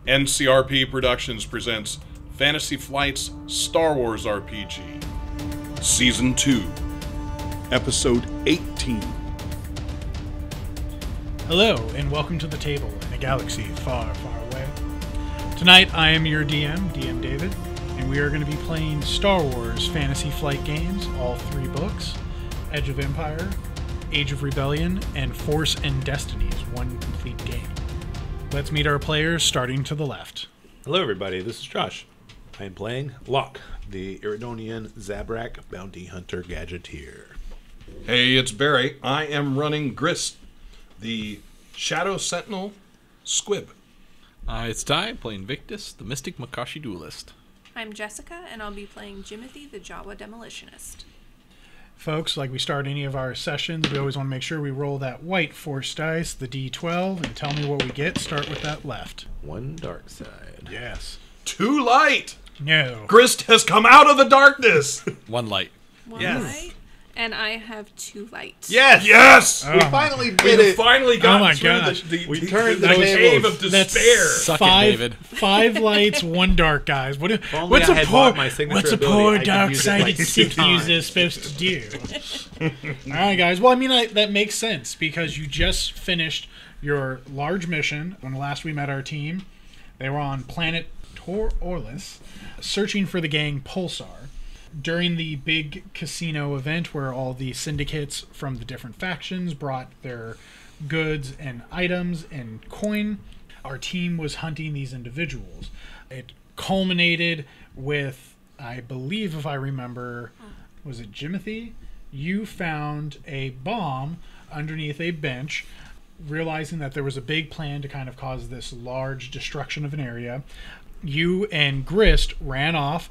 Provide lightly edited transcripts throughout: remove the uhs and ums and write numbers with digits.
NCRP Productions presents Fantasy Flight's Star Wars RPG, Season 2, Episode 18. Hello, and welcome to the table in a galaxy far, far away. Tonight, I am your DM David, and we are going to be playing Star Wars Fantasy Flight games, all 3 books, Edge of Empire, Age of Rebellion, and Force and Destiny is one complete game. Let's meet our players, starting to the left. Hello everybody, this is Josh. I am playing Locke, the Iridonian Zabrak bounty hunter gadgeteer. Hey, it's Barry. I am running Grist, the Shadow Sentinel Squib. It's Ty, playing Victus, the Mystic Makashi Duelist. I'm Jessica, and I'll be playing Jimothy, the Jawa Demolitionist. Folks, like we start any of our sessions, we always want to make sure we roll that white force dice, the D12, and tell me what we get. Start with that left. 1 dark side. Yes. 2 light! No. Grist has come out of the darkness! 1 light. 1 Yes. light, and I have 2 lights. Yes! Yes! Oh, We finally We did have it! finally gotten my through gosh. We turned the cave tables. of despair. Suck it, 5, David. 5 lights, 1 dark, guys. only I had bought my signature what's a ability, poor I could dark-sided use it like 2 Sith times. user supposed to do? All right, guys. Well, I mean, that makes sense because you just finished your large mission. When last we met our team, they were on planet Orlis, searching for the gang Pulsar. During the big casino event where all the syndicates from the different factions brought their goods and items and coin, our team was hunting these individuals. It culminated with, I believe, if I remember, was it Jimothy? You found a bomb underneath a bench, realizing that there was a big plan to kind of cause this large destruction of an area. You and Grist ran off,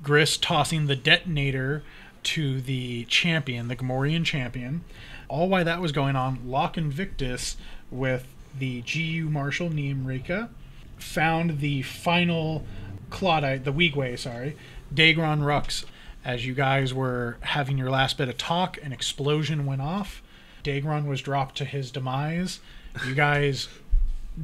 Grist tossing the detonator to the champion, the Gamorrean champion. All while that was going on, Locke and Victus, with the GU Marshal Niamrika, found the final Claudite, the Weegway, Dagron Rux. As you guys were having your last bit of talk, an explosion went off. Dagron was dropped to his demise. You guys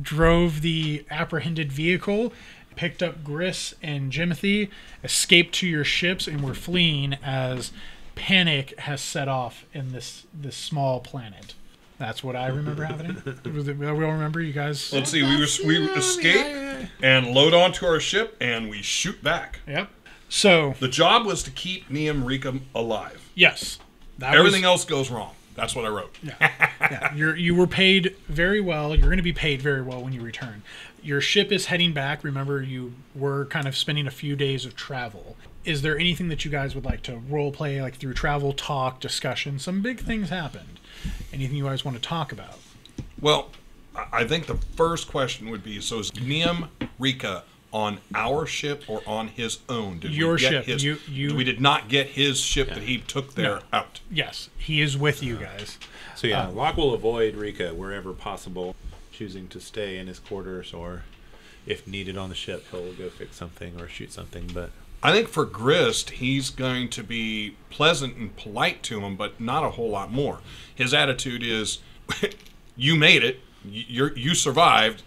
drove the apprehended vehicle, picked up Grist and Jimothy, escaped to your ships, and were fleeing as panic has set off in this small planet. That's what I remember happening. We all remember, you guys? Let's see, we escape and load onto our ship, and we shoot back. Yep. So, The job was to keep Niamrika alive. yes. Everything else goes wrong. That's what I wrote. Yeah, you were paid very well. You're going to be paid very well when you return. Your ship is heading back. Remember, you were kind of spending a few days of travel. Is there anything that you guys would like to role play, like through travel, talk, discussion? Some big things happened. Anything you guys want to talk about? Well, I think the first question would be, so is Niamrika on our ship or on his own? Your ship. We did not get his ship that he took there out. Yes, he is with you guys. So yeah, Locke will avoid Rika wherever possible, choosing to stay in his quarters, or if needed on the ship, he'll go fix something or shoot something. But I think for Grist, he's going to be pleasant and polite to him, but not a whole lot more. His attitude is, you made it, you survived,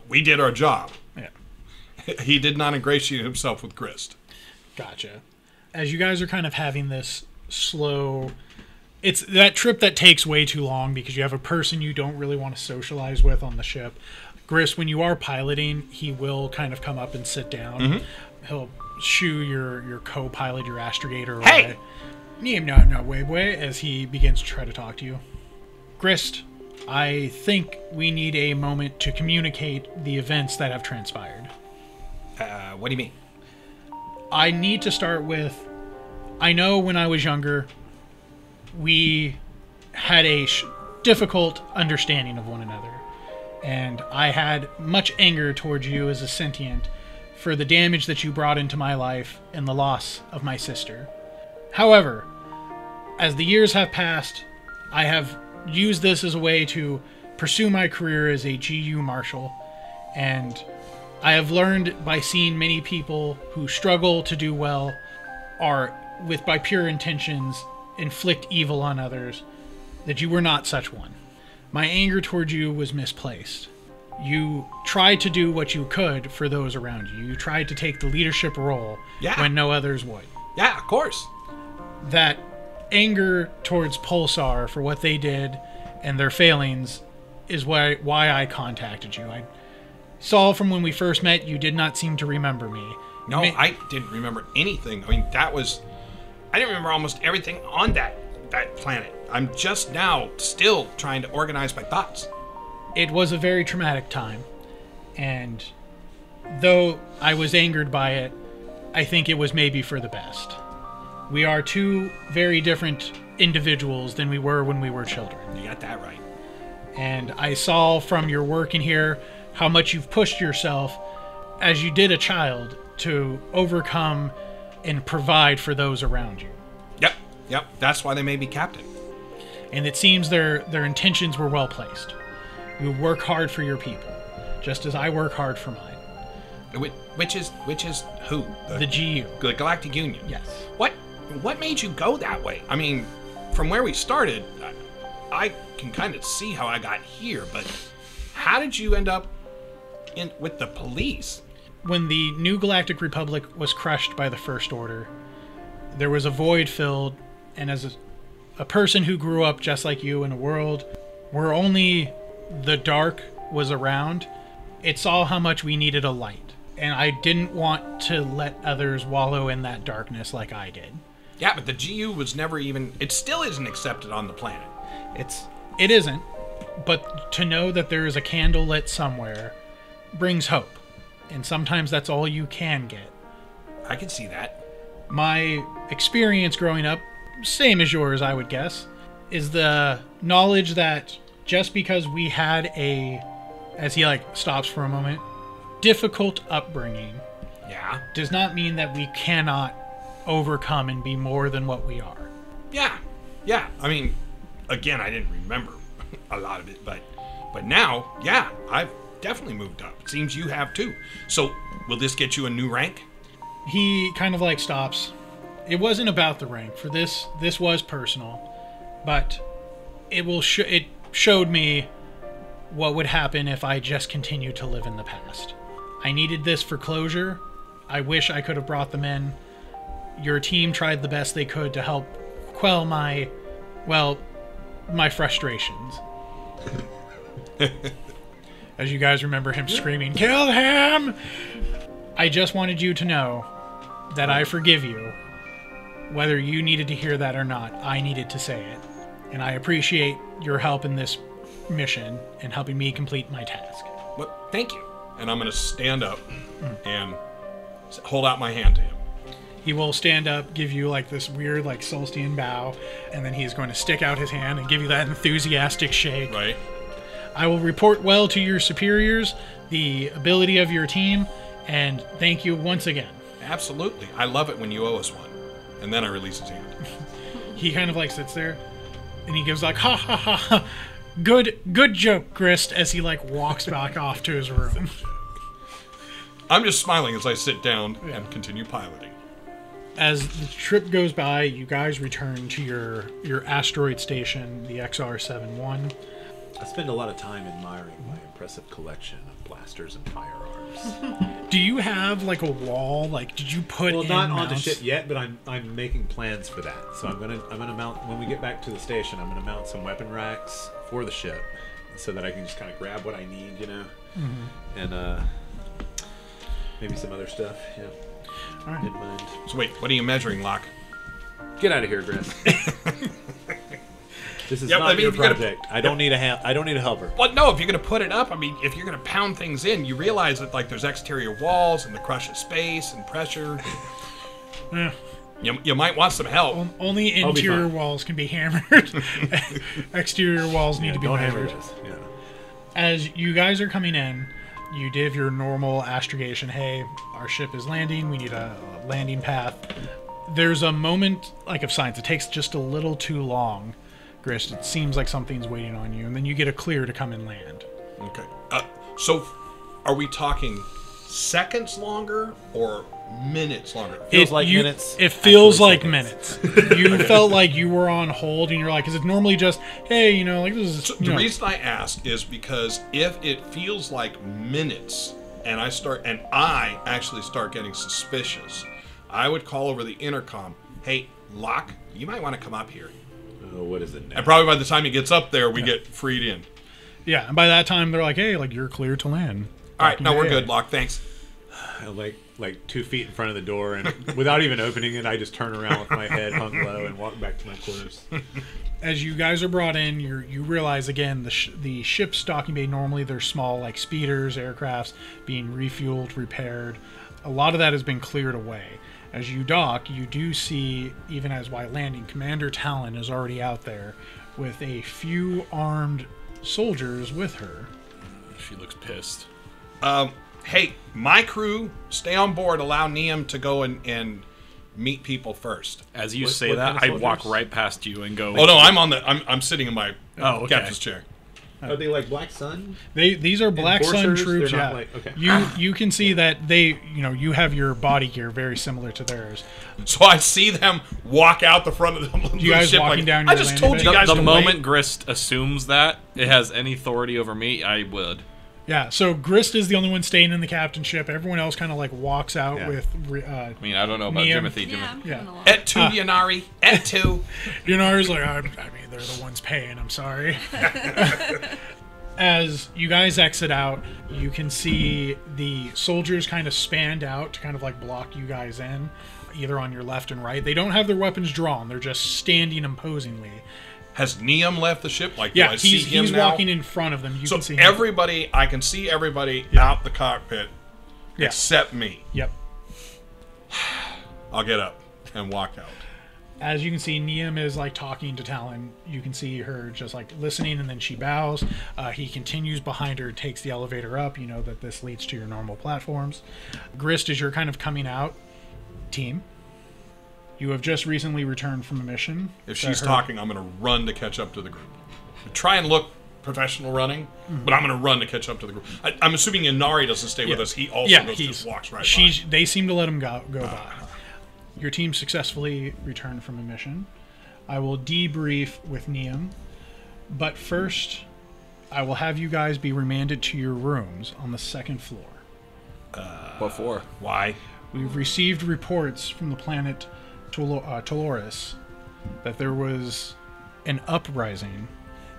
we did our job. Yeah. He did not ingratiate himself with Grist. Gotcha. As you guys are kind of having this slow... It's that trip that takes way too long because you have a person you don't really want to socialize with on the ship. Grist, when you are piloting, he will kind of come up and sit down. Mm-hmm. He'll shoo your co-pilot, your astrogator away. Hey! No, way, as he begins to try to talk to you. Grist, I think we need a moment to communicate the events that have transpired. What do you mean? I need to start with, I know when I was younger, we had a difficult understanding of one another, and I had much anger towards you as a sentient for the damage that you brought into my life and the loss of my sister. However, as the years have passed, I have used this as a way to pursue my career as a GU Marshal, and I have learned by seeing many people who struggle to do well are, by pure intentions, inflict evil on others, that you were not such one. My anger towards you was misplaced. you tried to do what you could for those around you. You tried to take the leadership role when no others would. Yeah, of course. That anger towards Pulsar for what they did and their failings is why I contacted you. I saw from when we first met you did not seem to remember me. No, I didn't remember anything. I mean, I didn't remember almost everything on that planet. I'm just now still trying to organize my thoughts. It was a very traumatic time, and though I was angered by it, I think it was maybe for the best. We are two very different individuals than we were when we were children. You got that right. And I saw from your work in here how much you've pushed yourself, as you did a child, to overcome and provide for those around you. Yep. That's why they made me captain. And it seems their intentions were well placed. You work hard for your people, just as I work hard for mine. Which is who? The GU. The Galactic Union. Yes. What made you go that way? I mean, from where we started, I can kind of see how I got here, but how did you end up with the police? When the New Galactic Republic was crushed by the First Order, there was a void filled, and as a person who grew up just like you in a world where only the dark was around, it saw how much we needed a light. And I didn't want to let others wallow in that darkness like I did. Yeah, but the GU was never even... It still isn't accepted on the planet. It isn't, but to know that there is a candle lit somewhere brings hope. And sometimes that's all you can get. I can see that. My experience growing up, same as yours, I would guess, is the knowledge that just because we had a, as he stops for a moment, difficult upbringing, does not mean that we cannot overcome and be more than what we are. Yeah. I mean, again, I didn't remember a lot of it, but now, I've definitely moved up. It seems you have too. So, will this get you a new rank? He kind of stops. It wasn't about the rank. For this was personal, but it showed me what would happen if I just continued to live in the past. I needed this for closure. I wish I could have brought them in. Your team tried the best they could to help quell my frustrations. As you guys remember him screaming, "Kill him!" I just wanted you to know that I forgive you. Whether you needed to hear that or not, I needed to say it. And I appreciate your help in this mission and helping me complete my task. Well, thank you. And I'm going to stand up and hold out my hand to him. He will stand up, give you this weird Solstian bow, and then he's going to stick out his hand and give you that enthusiastic shake. Right. I will report well to your superiors the ability of your team, and thank you once again. Absolutely. I love it when you owe us one. And then I release his hand. He kind of sits there, and he gives ha ha ha ha. Good joke, Grist, as he walks back off to his room. I'm just smiling as I sit down and continue piloting. As the trip goes by, you guys return to your asteroid station, the XR-71. I spend a lot of time admiring my impressive collection of blasters and firearms. Do you have a wall? Did you put in not on the mounts? ship yet, but I'm making plans for that. So I'm gonna mount when we get back to the station. I'm gonna mount some weapon racks for the ship, so that I can just kind of grab what I need, and maybe some other stuff. Yeah. All right. In mind. So wait, what are you measuring, Locke? Get out of here, Grist. This is not your project. I don't need a helper. Well, no, if you're going to put it up, if you're going to pound things in, you realize that there's exterior walls and the crush of space and pressure. You might want some help. Only interior walls can be hammered. Exterior walls need to be measured. Yeah. As you guys are coming in, you give your normal astrogation. Hey, our ship is landing. We need a landing path. There's a moment of silence. It takes just a little too long. Grist, it seems like something's waiting on you, and then you get a clear to come and land. Okay. So, are we talking seconds longer or minutes longer. Feels like minutes. It feels actually like seconds. minutes. You felt like you were on hold, and you're like, because it's normally just, hey, you know, like this is. So the reason I ask is because if it feels like minutes, and I actually start getting suspicious, I would call over the intercom, hey, Locke, you might want to come up here. Oh, what is it now? And probably by the time he gets up there, we get freed in. Yeah, and by that time they're like, hey, like you're clear to land. All right, no, we're good, Locke. Thanks. Like 2 feet in front of the door, and without even opening it, I just turn around with my head hung low and walk back to my quarters. As you guys are brought in, you realize again the ship's docking bay. Normally they're small, like speeders, aircrafts being refueled, repaired. A lot of that has been cleared away. As you dock, you do see, even as while landing, Commander Talon is already out there with a few armed soldiers with her. She looks pissed. Hey, my crew, stay on board. Allow Neum to go and meet people first. As you What- say what that, kind I of walk soldiers? right past you and go. Oh no, I'm sitting in my Oh, okay. captain's chair. Are they like Black Sun? These are Black Sun Enforcers? troops. They're Yeah, not like- okay. you can see that you have your body gear very similar to theirs. So I see them walk out the front of the You guys ship walking like, down I your just landing told bay? you guys The to moment wait. Grist assumes that it has any authority over me, I would. Yeah, so Grist is the only one staying in the captain ship. Everyone else kind of like walks out Yeah. with. I mean, I don't know about Neum. Jimothy. Yeah, I'm Yeah. coming along. Et tu, Yanari. Et tu. Dinar's like, I mean, they're the ones paying. I'm sorry. As you guys exit out, you can see the soldiers kind of spanned out to kind of like block you guys in, either on your left and right. They don't have their weapons drawn; they're just standing imposingly. Has Neum left the ship? Like, do Yeah, I see him he's now? walking in front of them. You So can see him. everybody, I can see everybody out the cockpit Yeah. except me. Yep. I'll get up and walk out. As you can see, Neum is like talking to Talon. You can see her just like listening, and then she bows. He continues behind her, takes the elevator up. You know that this leads to your normal platforms. Grist, as you're kind of coming out, team, you have just recently returned from a mission. If that she's her- talking, I'm going to run to catch up to the group. Try and look professional running, but I'm going to run to catch up to the group. I'm assuming Inari doesn't stay with us. He also just walks right by. They seem to let him go by. Your team successfully returned from a mission. I will debrief with Neum, but first, I will have you guys be remanded to your rooms on the second floor. What for? Why? We've received reports from the planet Toloris that there was an uprising.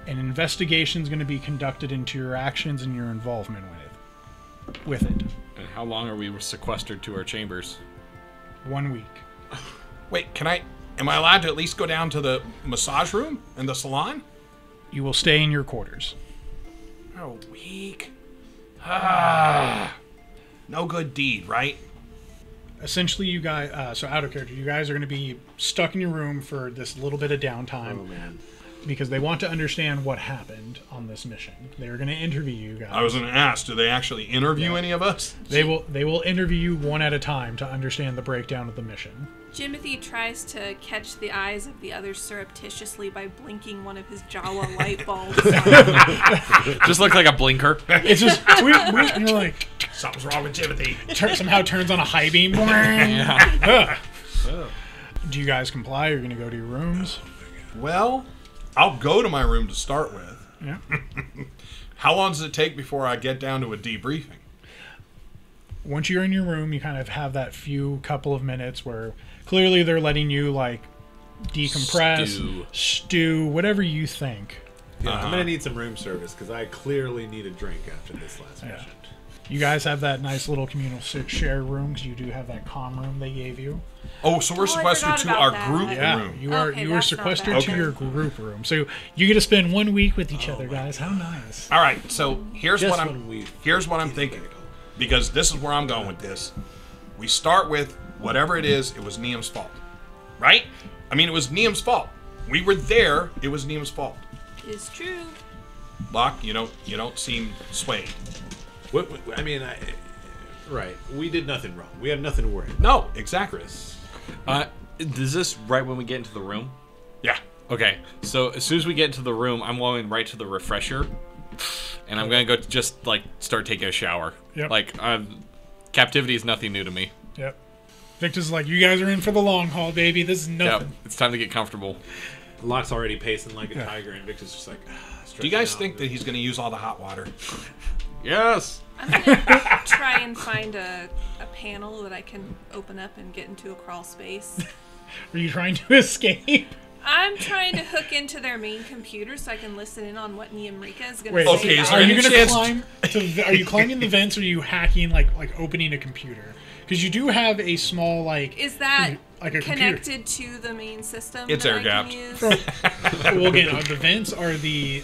An investigation is going to be conducted into your actions and your involvement with it. And how long are we sequestered to our chambers? 1 week. Wait, am I allowed to at least go down to the massage room and the salon? You will stay in your quarters. A week? No good deed, right? Essentially, you guys, so out of character, you guys are going to be stuck in your room for this little bit of downtime. Oh man. Because they want to understand what happened on this mission. They're going to interview you guys. I was going to ask, do they actually interview any of us? They will interview you one at a time to understand the breakdown of the mission. Jimothy tries to catch the eyes of the others surreptitiously by blinking one of his Jawa light bulbs. Just look like a blinker. It's just and you're like Something's wrong with Jimothy. somehow turns on a high beam. Yeah. Do you guys comply? You're going to go to your rooms. Well, I'll go to my room to start with. Yeah. How long does it take before I get down to a debriefing? Once you're in your room, you kind of have that couple of minutes where clearly they're letting you like decompress, stew, whatever you think. Yeah, I'm gonna need some room service because I clearly need a drink after this last Yeah. mission. You guys have that nice little communal share room because you do have that comm room they gave you. Oh, so we're I sequestered forgot to about our that. group Yeah, room. you are Okay, you are that's not sequestered bad. to Okay. your group room, so you get to spend 1 week with each other, guys. How nice! All right, so here's Just what I'm when we- thinking, because this is where I'm going with this. We start with whatever it is. It was Neum's fault, right? I mean, it was Neum's fault. We were there. It was Neum's fault. It's true. Locke, you don't seem swayed. Right. We did nothing wrong. We have nothing to worry about. No, exactly. Is this right when we get into the room? Yeah. Okay, so as soon as we get into the room, I'm going right to the refresher, and I'm gonna go just like start taking a shower. Yep. Like captivity is nothing new to me. Yep. Victus is like, you guys are in for the long haul, baby. This is Yep, nothing. it's time to get comfortable. Locke's already pacing like a tiger, and Victor's just like. Do you guys think that he's going to use all the hot water? Yes. I'm gonna try and find a panel that I can open up and get into a crawl space. Are you trying to escape? I'm trying to hook into their main computer so I can listen in on what Niamrika is going Wait, to say. okay, is about there are it. you any gonna chance- climb to? Are you climbing the vents? Or are you hacking like opening a computer? Because you do have a small Is that like a connected to the main system? It's that air-gapped. I can use? Well, again, the vents are the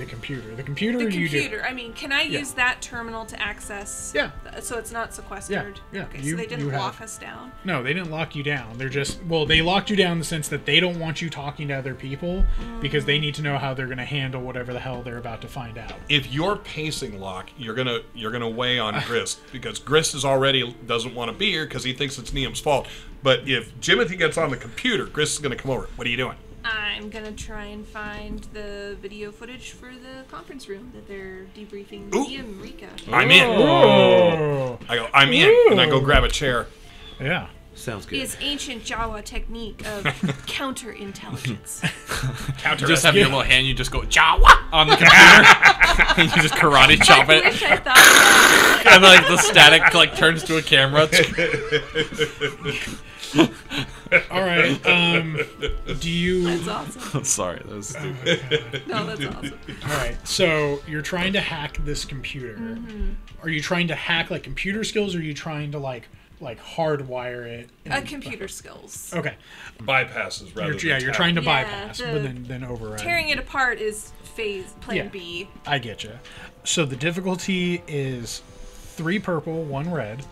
computer. The computer. The you do. computer. I mean, can I use that terminal to access? Yeah. So it's not sequestered. Yeah, Okay, you- so they didn't you have- lock us down. No, they didn't lock you down. They're just they locked you down in the sense that they don't want you talking to other people because they need to know how they're going to handle whatever the hell they're about to find out. If you're pacing, Locke, you're gonna weigh on Grist because Grist is already doesn't want to be here because he thinks it's Niam's fault. But if Jimothy gets on the computer, Grist is gonna come over. What are you doing? I'm gonna try and find the video footage for the conference room that they're debriefing Ooh. Niamrika. I'm in. Oh, I go. I'm in, and I go grab a chair. yeah. Sounds good. It's ancient Jawa technique of counterintelligence. You just have your little hand, you just go Jawa on the computer, and you just karate chop I it, wish I thought of and like the static like turns to a camera. All right. Do you? that. That's awesome. Sorry, that was stupid. No, that's awesome. All right. So you're trying to hack this computer. Are you trying to hack like computer skills, or are you trying to like hardwire it? Computer skills. Okay. Bypasses rather. You're trying to Yeah, bypass, the but then override. Tearing it apart is plan Yeah. B. I get you. So the difficulty is 3 purple, 1 red.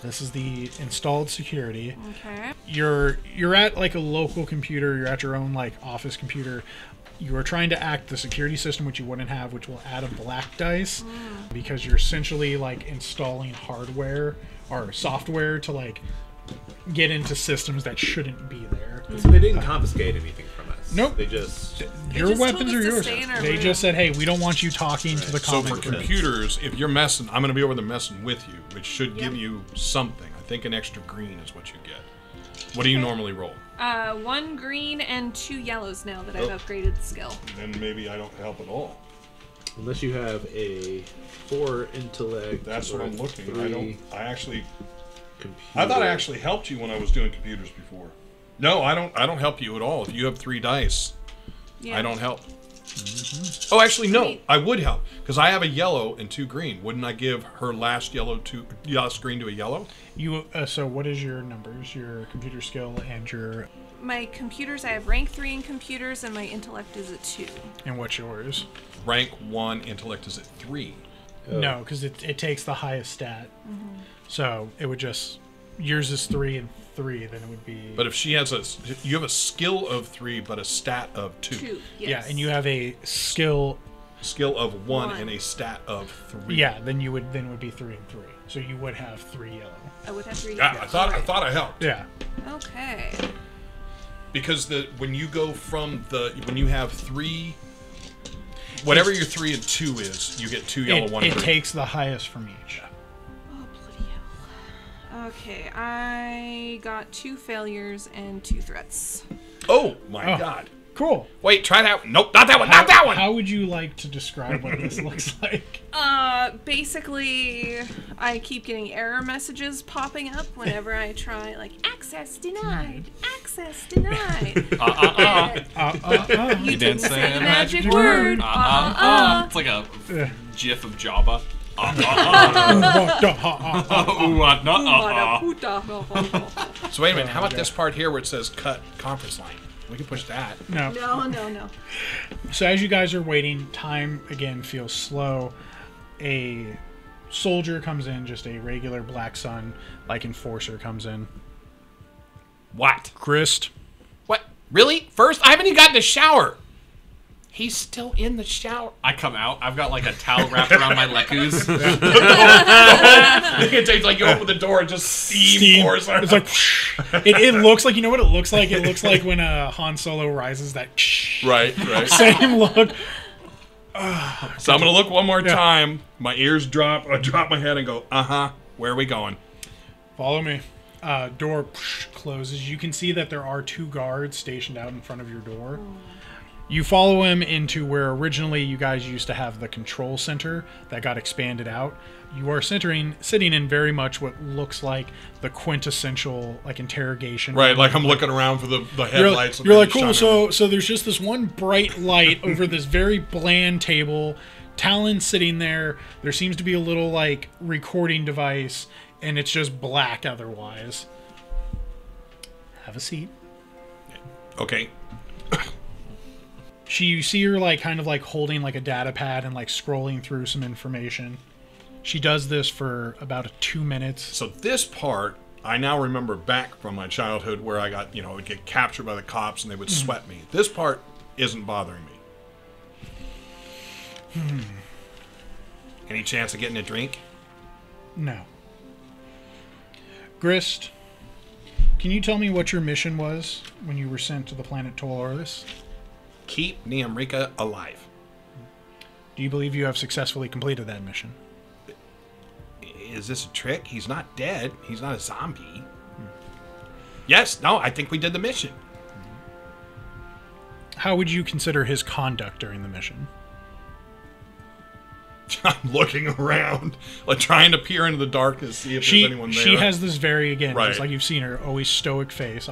This is the installed security. Okay. You're at like a local computer. You're at your own like office computer. You are trying to act the security system, which you wouldn't have, which will add a black dice, because you're essentially like installing hardware or software to like get into systems that shouldn't be there. So they didn't confiscate anything from us. Nope. They just. Your just told weapons us are to yours. stay in our They room. just said, "Hey, we don't want you talking to the So common for good." computers, if you're messing, I'm gonna be over there messing with you, which should give Yep. you something. I think an extra green is what you get. What do you normally roll? 1 green and 2 yellows now that I've Oh. upgraded the skill. Then maybe I don't help at all. Unless you have a 4 intellect. That's what or I'm looking. 3 I actually. computer. I thought I actually helped you when I was doing computers before. No, I don't. I don't help you at all. If you have 3 dice, Yeah. I don't help. Oh, actually, no. Wait. I would help because I have a yellow and 2 green. Wouldn't I give her last green to a yellow? You so what is your numbers? Your computer skill and your My computers, I have rank 3 in computers, and my intellect is at 2. and what's yours? Rank 1, intellect is at 3. No, because it takes the highest stat. So it would just yours is 3 and 3. Then it would be But if she has you have a skill of 3, but a stat of 2. 2, yes. yeah, and you have a skill. Skill of 1 1. and a stat of 3. Yeah, then it would be 3 and 3. So you would have 3 yellow. I would have 3. Yeah, I thought I helped. Yeah. Okay. Because when you go from when you have 3, whatever your 3 and 2 is, you get 2 yellow, 1 It green. takes the highest from each. Oh, bloody hell. Okay, I got 2 failures and 2 threats. Oh my Oh. god! Cool. Wait, try that. Nope, not that one. Not that one. How would you like to describe what this looks like? Basically, I keep getting error messages popping up whenever I try, like, access denied, access denied. You didn't say the magic word. It's like a gif of Java. So wait a minute. How about this part here where it says "cut conference line"? We can push that. No. No. So as you guys are waiting, time again feels slow. A soldier comes in, just a regular Black Sun like enforcer comes in. What? Grist. What? Really? First, I haven't even gotten a shower. He's still in the shower. I come out. I've got like a towel wrapped around my lecus. It's like you open the door and just steam pours out. It's like it looks like, you know what it looks like? It looks like when Han Solo rises, that right. same look. So I'm gonna look one more time. My ears drop. I drop my head and go, where are we going? Follow me. Door closes. You can see that there are 2 guards stationed out in front of your door. You follow him into where originally you guys used to have the control center that got expanded out. You are sitting in very much what looks like the quintessential like interrogation. Right, like I'm looking around for the headlights. You're like, cool. So there's just this one bright light over this very bland table. Talon's sitting there. There seems to be a little like recording device, and it's just black otherwise. Have a seat. Okay. You see her like kind of like holding like a data pad and like scrolling through some information. She does this for about 2 minutes. So this part, I now remember back from my childhood where I got, I would get captured by the cops and they would sweat me. This part isn't bothering me. Any chance of getting a drink? No. Grist, can you tell me what your mission was when you were sent to the planet Duelist? Keep Niamrika alive. Do you believe you have successfully completed that mission? Is this a trick? He's not dead. He's not a zombie. Yes, no, I think we did the mission. How would you consider his conduct during the mission? I'm looking around, like trying to peer into the darkness, see if there's anyone there. She has this very, again, right. just like you've seen her, always stoic face.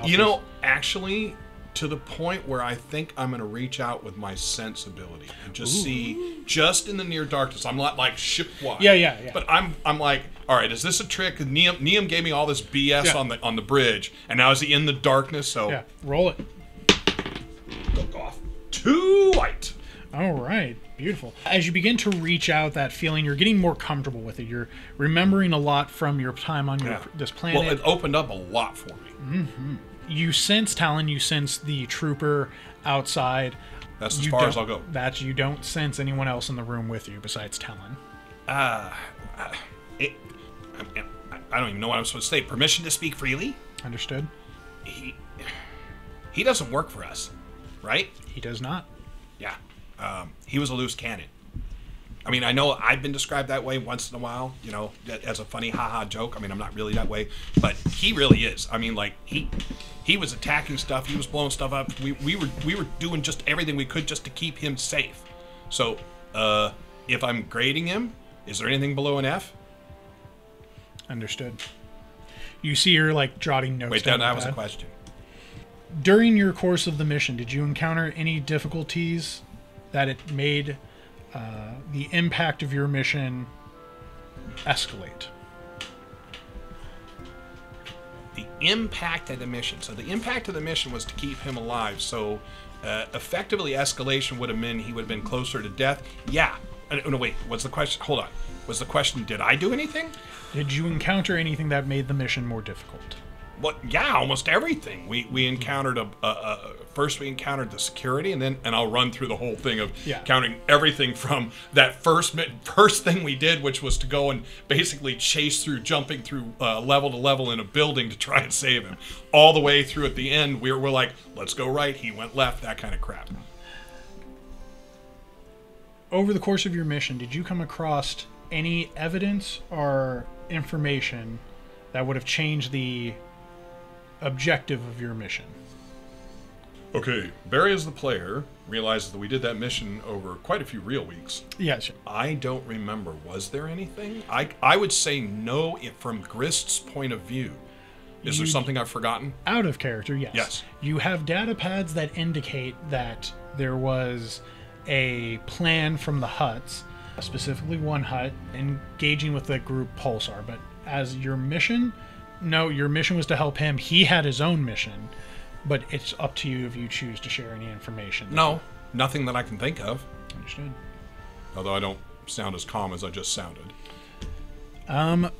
Actually, to the point where I think I'm going to reach out with my sense ability and just see, just in the near darkness. I'm not like shipwide. Yeah. But I'm like, all right, is this a trick? Niam gave me all this BS on the bridge, and now is he in the darkness? So yeah, roll it. Look off. 2 white. All right, beautiful. As you begin to reach out that feeling, you're getting more comfortable with it. You're remembering a lot from your time on this planet. Well, it opened up a lot for me. Mm-hmm. You sense Talon. You sense the trooper outside. That's as far as I'll go. You don't sense anyone else in the room with you besides Talon. I don't even know what I'm supposed to say. Permission to speak freely? Understood. He doesn't work for us, right? He does not. Yeah. He was a loose cannon. I mean, I know I've been described that way once in a while, as a funny haha joke. I mean, I'm not really that way, but he really is. I mean, like he was attacking stuff, he was blowing stuff up. We were doing just everything we could just to keep him safe. So, if I'm grading him, is there anything below an F? Understood. You see her like jotting notes. Wait, that was a question. During your course of the mission, did you encounter any difficulties that it made the impact of your mission escalate? The impact of the mission. So the impact of the mission was to keep him alive. So effectively, escalation would have meant he would have been closer to death. Yeah. No, wait. What's the question? Hold on. Was the question, did I do anything? Did you encounter anything that made the mission more difficult? Well, yeah, almost everything. We encountered first we encountered the security, and I'll run through the whole thing of counting everything from that first thing we did, which was to go and basically chase through, jumping through level to level in a building to try and save him, all the way through at the end. We're like, let's go right, he went left, that kind of crap. Over the course of your mission, did you come across any evidence or information that would have changed the objective of your mission? Okay, Barry as the player realizes that we did that mission over quite a few real weeks. Yes. I don't remember. Was there anything? I would say no from Grist's point of view. Is there something I've forgotten? Out of character, yes. Yes. You have data pads that indicate that there was a plan from the Hutts, specifically one Hutt, engaging with the group Pulsar. But as your mission... No, your mission was to help him. He had his own mission, but it's up to you if you choose to share any information. No, nothing that I can think of. Understood. Although I don't sound as calm as I just sounded.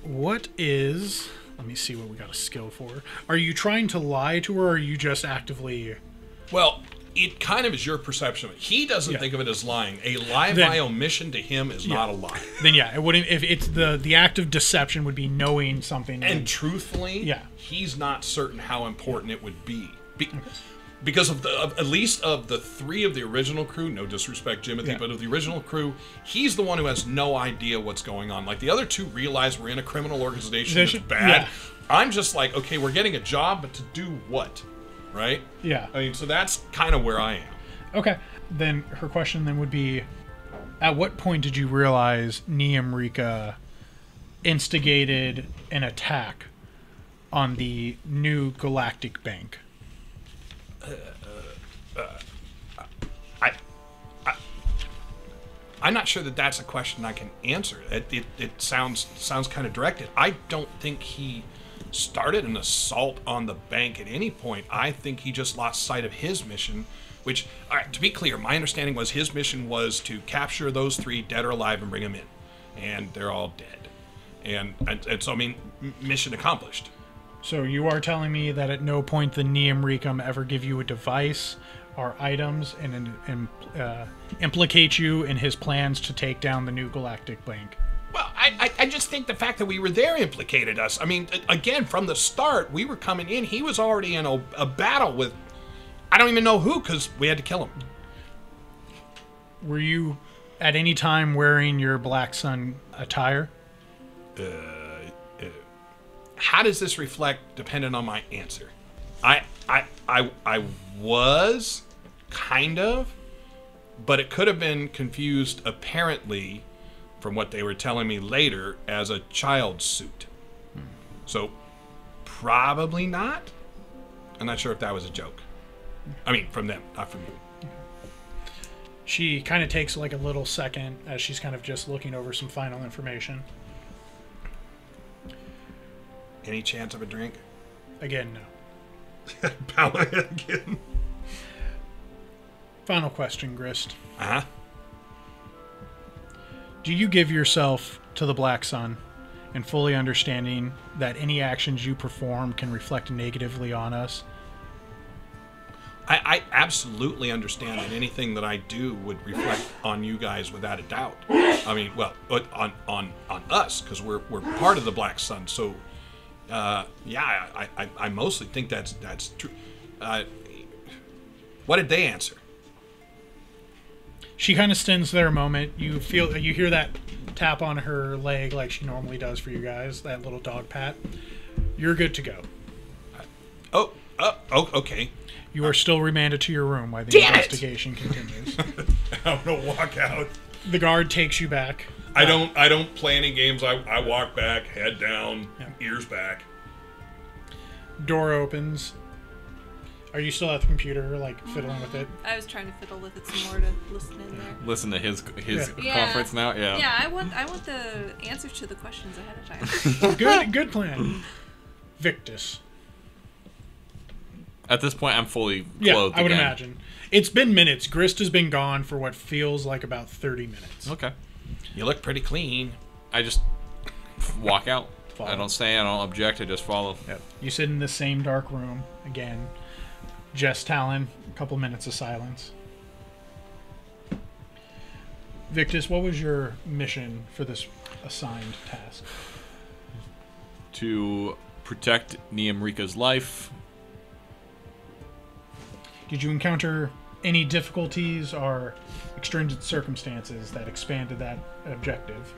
What is... Let me see what we got a skill for. Are you trying to lie to her, or are you just actively... Well, it kind of is your perception of it. He doesn't think of it as lying. A lie by omission to him is not a lie. Then it wouldn't. If it's the act of deception would be knowing something. And truthfully, he's not certain how important it would be. because at least of the 3 of the original crew, no disrespect, Jimothy, but of the original crew, he's the one who has no idea what's going on. Like, the other 2 realize we're in a criminal organization that's bad. Yeah. I'm just like, okay, we're getting a job, but to do what? Right? Yeah. I mean, so that's kind of where I am. Okay. Then her question then would be, at what point did you realize Niamrika instigated an attack on the new galactic bank? I'm not sure that that's a question I can answer. It sounds kind of directed. I don't think he started an assault on the bank at any point. I think he just lost sight of his mission, which, all right, to be clear, my understanding was his mission was to capture those 3, dead or alive, and bring them in. And they're all dead. And so, I mean, mission accomplished. So you are telling me that at no point the Niamrika ever give you a device or items and implicate you in his plans to take down the new galactic bank? Well, I just think the fact that we were there implicated us. I mean, again, from the start, we were coming in. He was already in a battle with, I don't even know who, because we had to kill him. Were you at any time wearing your Black Sun attire? How does this reflect, depending on my answer? I was, kind of, but it could have been confused, apparently, from what they were telling me later, as a child's suit. So, probably not. I'm not sure if that was a joke. I mean, from them, not from you. She kind of takes like a little second as she's kind of just looking over some final information. Any chance of a drink? Again, no. Bow my head again. Final question, Grist. Uh-huh. Do you give yourself to the Black Sun and fully understanding that any actions you perform can reflect negatively on us? I absolutely understand that anything that I do would reflect on you guys without a doubt. I mean, well, on us, because we're part of the Black Sun. So, yeah, I mostly think that's true. What did they answer? She kind of stands there a moment. You hear that tap on her leg like she normally does for you guys, that little dog pat. You're good to go. Oh, okay. You are still remanded to your room while the investigation continues. I'm gonna walk out. The guard takes you back. I don't play any games. I walk back, head down, ears back. Door opens. Are you still at the computer, like, fiddling with it? I was trying to fiddle with it some more to listen in there. Listen to his conference now? Yeah. Yeah, I want the answers to the questions ahead of time. Good plan. Victus. At this point, I'm fully clothed I would again. imagine. It's been minutes. Grist has been gone for what feels like about 30 minutes. Okay. You look pretty clean. I just walk out. Follow. I don't say, I don't object, I just follow. Yep. You sit in the same dark room again. Jess Talon, a couple minutes of silence. Victus, what was your mission for this assigned task? To protect Niamrika's life. Did you encounter any difficulties or extrinsic circumstances that expanded that objective?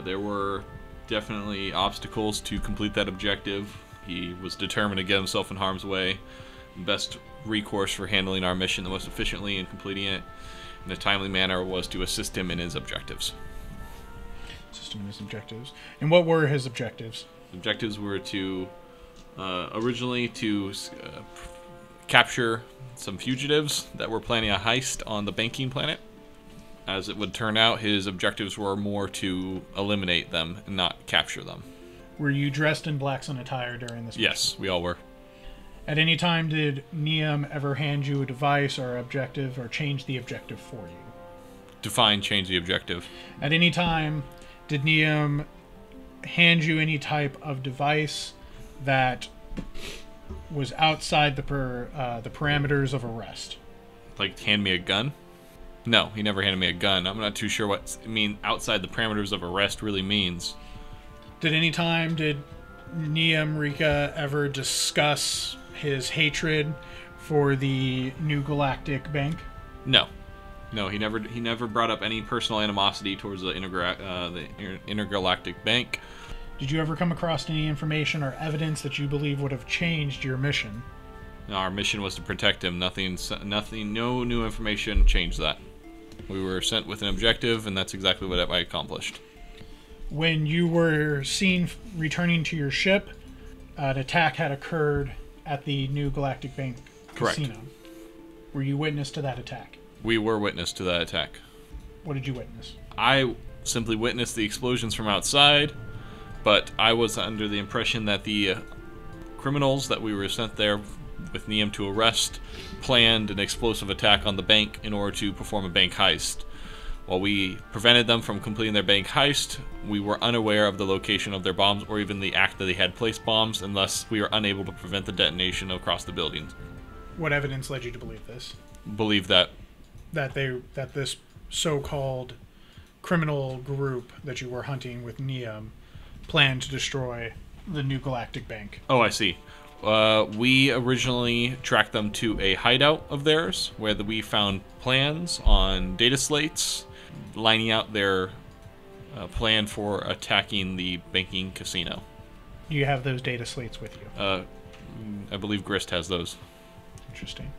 There were definitely obstacles to complete that objective. He was determined to get himself in harm's way. Best recourse for handling our mission the most efficiently and completing it in a timely manner was to assist him in his objectives. And what were his objectives? Objectives were to originally to capture some fugitives that were planning a heist on the banking planet. As it would turn out, his objectives were more to eliminate them and not capture them. Were you dressed in Black Sun attire during this mission? Yes, we all were. At any time, did Niam ever hand you a device or objective or change the objective for you? Define, change the objective. At any time, did Niam hand you any type of device that was outside the parameters of arrest? Like, hand me a gun? No, he never handed me a gun. I'm not too sure what outside the parameters of arrest really means. Did Niamrika ever discuss his hatred for the New Galactic Bank? No, he never brought up any personal animosity towards the Intergalactic Bank. Did you ever come across any information or evidence that you believe would have changed your mission? No, our mission was to protect him. Nothing. No new information changed that. We were sent with an objective, and that's exactly what I accomplished. When you were seen returning to your ship, an attack had occurred at the New Galactic Bank Correct. Casino. Were you witness to that attack? We were witness to that attack. What did you witness? I simply witnessed the explosions from outside, but I was under the impression that the criminals that we were sent there with Neum to arrest planned an explosive attack on the bank in order to perform a bank heist. While we prevented them from completing their bank heist, we were unaware of the location of their bombs or even the act that they had placed bombs, and thus we were unable to prevent the detonation across the buildings. What evidence led you to believe this? Believe that That this so-called criminal group that you were hunting with Neum planned to destroy the New Galactic Bank. Oh, I see. We originally tracked them to a hideout of theirs, where we found plans on data slates, lining out their plan for attacking the banking casino. You have those data slates with you. I believe Grist has those. Interesting.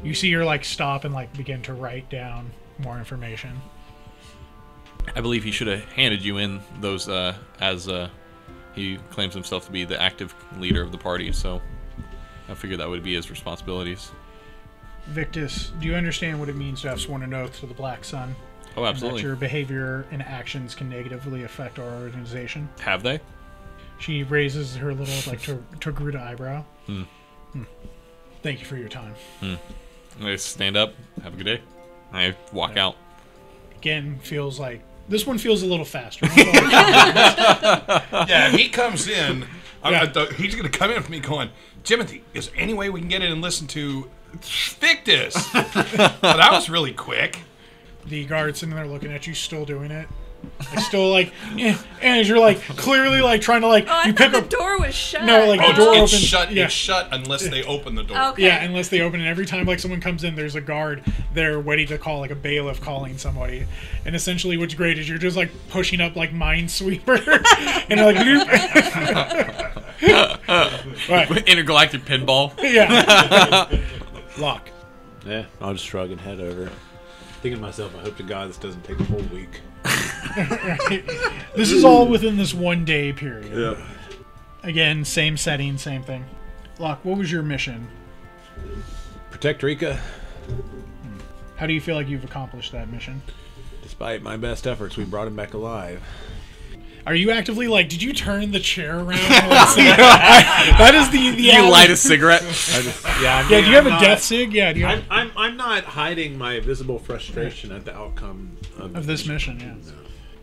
You see her stop and begin to write down more information. I believe he should have handed you in those as he claims himself to be the active leader of the party, so I figured that would be his responsibilities. Victus, do you understand what it means to have sworn an oath to the Black Sun? Oh, And absolutely. that your behavior and actions can negatively affect our organization? Have they? She raises her little Togruta eyebrow. Hmm. Thank you for your time. I stand up. Have a good day. I walk out. Again, feels like this one feels a little faster. Yeah, he comes in. He's going to come in with me going, Jimothy, is there any way we can get in and listen to Victus? Well, that was really quick. The guard sitting there looking at you, still doing it. Still and as you're clearly trying to Oh, I you thought pick the up. door was shut. No, the Oh, door it's opens. shut. Yeah. It's shut unless they open the door. Okay. Yeah, unless they open it. Every time someone comes in, there's a guard there ready to call, a bailiff calling somebody. And essentially what's great is you're just pushing up Minesweeper. And you're right. Intergalactic pinball. Yeah. Lock. Yeah, I'll just shrug and head over. Thinking to myself, I hope to God this doesn't take a whole week. This is all within this 1 day period. Yeah. Again, same setting, same thing. Locke, what was your mission? Protect Rika. How do you feel like you've accomplished that mission? Despite my best efforts, we brought him back alive. Are you actively did you turn the chair around? That is the You light a cigarette. Yeah, do you have a death sig? Yeah, do you have, I'm not hiding my visible frustration at the outcome of this mission, yeah. No.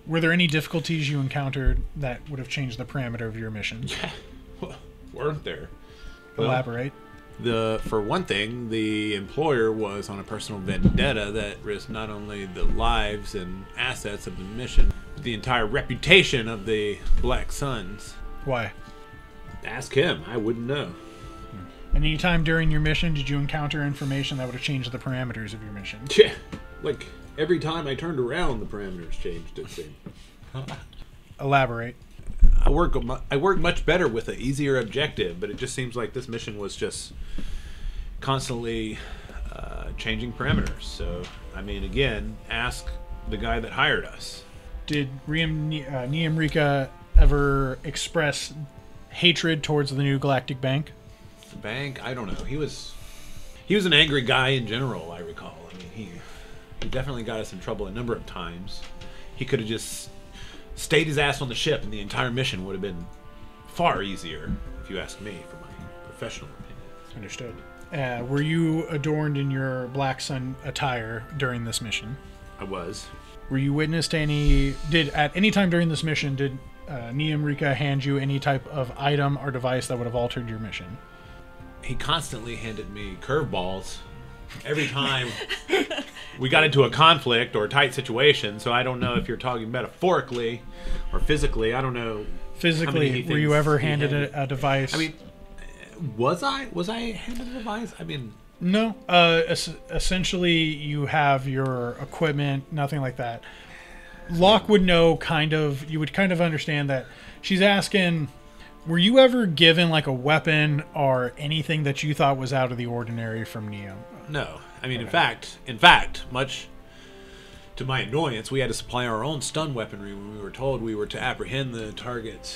Were there any difficulties you encountered that would have changed the parameter of your mission? Weren't there? Elaborate. For one thing, the employer was on a personal vendetta that risked not only the lives and assets of the mission, but the entire reputation of the Black Suns. Why? Ask him. I wouldn't know. Any time during your mission did you encounter information that would have changed the parameters of your mission? Yeah, every time I turned around, the parameters changed. It seemed. Elaborate. I work much better with an easier objective, but it just seems like this mission was just constantly changing parameters. So, again, ask the guy that hired us. Did Neum Rika ever express hatred towards the New Galactic Bank? The bank? I don't know. He was an angry guy in general, I recall. He definitely got us in trouble a number of times. He could have just stayed his ass on the ship, and the entire mission would have been far easier, if you ask me, for my professional opinion. Understood. Were you adorned in your Black Sun attire during this mission? I was. Were you witness to at any time during this mission, did Neum Rika hand you any type of item or device that would have altered your mission? He constantly handed me curveballs every time we got into a conflict or a tight situation, so I don't know if you're talking metaphorically or physically. I don't know. Physically, were you ever handed a device? Was I handed the device? I mean, No. Essentially, you have your equipment, nothing like that. Locke would know you would kind of understand that she's asking, were you ever given like a weapon or anything that you thought was out of the ordinary from Neo? no. I mean, in fact, much to my annoyance, we had to supply our own stun weaponry when we were told we were to apprehend the target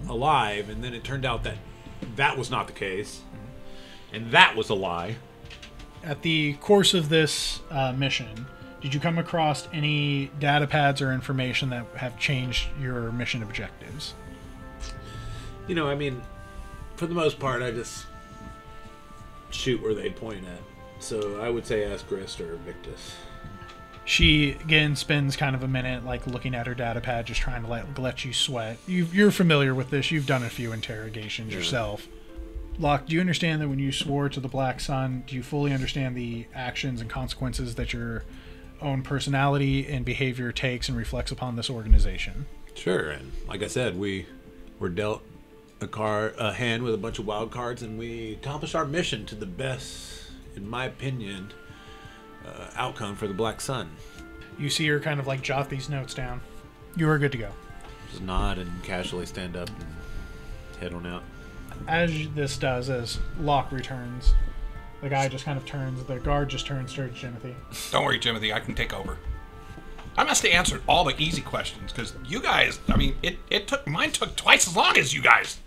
alive, and then it turned out that was not the case, and that was a lie. At the course of this mission, did you come across any data pads or information that have changed your mission objectives? You know, I mean, for the most part, I just shoot where they point at. So I would say ask Grist or Victus. She, again, spends kind of a minute, like, looking at her data pad, just trying to let you sweat. You're familiar with this. You've done a few interrogations yourself. Locke, do you understand that when you swore to the Black Sun, do you fully understand the actions and consequences that your own personality and behavior takes and reflects upon this organization? Sure, and like I said, we were dealt a hand with a bunch of wild cards, and we accomplished our mission to the best, in my opinion, outcome for the Black Sun. You see her kind of like jot these notes down. You are good to go. Just nod and casually stand up and head on out. As this does, as Locke returns, the guy just kind of turns, the guard just turns towards Jimothy. Don't worry, Jimothy, I can take over. I must have answered all the easy questions, because you guys, I mean, mine took twice as long as you guys.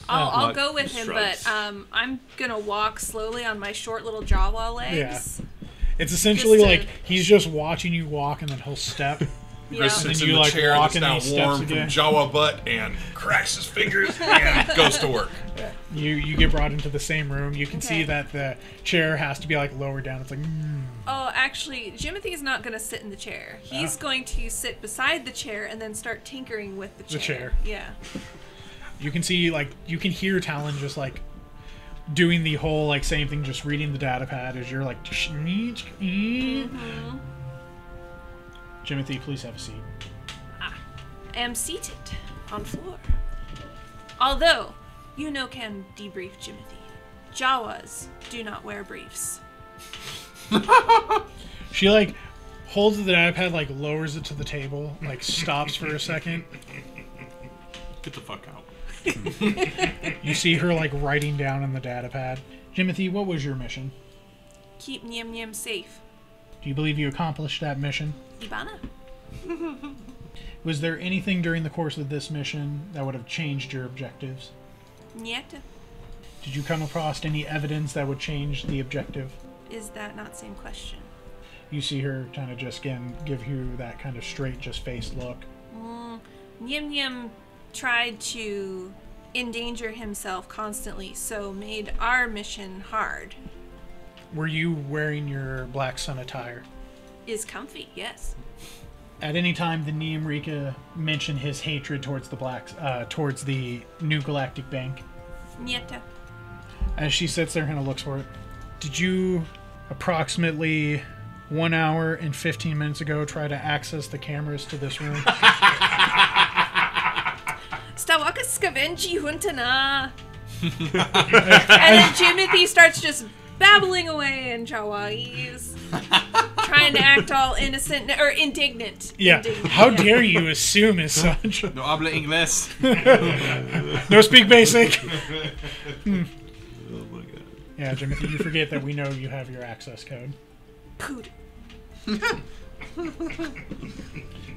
I'll go with him, shrugs. but I'm gonna walk slowly on my short little Jawa legs. Yeah. It's essentially Just like he's just watching you walk, and then he'll step. Yeah. Chris sits And in you, the like, chair walk that's and now he steps warm from again. Jawa butt and cracks his fingers and goes to work. You get brought into the same room. You can see Okay. that the chair has to be like lowered down. It's like, Oh, actually, Jimothy is not gonna sit in the chair. He's going to sit beside the chair and then start tinkering with the chair. The chair. Yeah. you can see, like, you can hear Talon just like doing the whole like same thing, just reading the data pad as you're like, Jimothy, please have a seat. I am seated on floor. Although, you know can debrief Jimothy. Jawas do not wear briefs. She like holds the data pad, like lowers it to the table, like stops for a second. Get the fuck out. You see her like writing down on the data pad. Jimothy, what was your mission? Keep Nyam Nyam safe. Do you believe you accomplished that mission? Ibana. Was there anything during the course of this mission that would have changed your objectives? Niet. Did you come across any evidence that would change the objective? Is that not same question? You see her kind of just, again, give you that kind of straight, just faced look. Nyam Nyam tried to endanger himself constantly, so made our mission hard. Were you wearing your Black Sun attire? Is comfy, yes. At any time, the Niamrika mentioned his hatred towards the towards the New Galactic Bank. Niet. As she sits there and kind of looks for it. Did you, approximately 1 hour and 15 minutes ago, try to access the cameras to this room? Stawaka Scavenji Huntana. And then Jimothy starts just babbling away in Jawai's, trying to act all innocent or indignant. Yeah. Indignant. How dare you assume as such? No habla inglés. No speak basic. Oh my god. Yeah, Jimothy, you forget that we know you have your access code. Poot.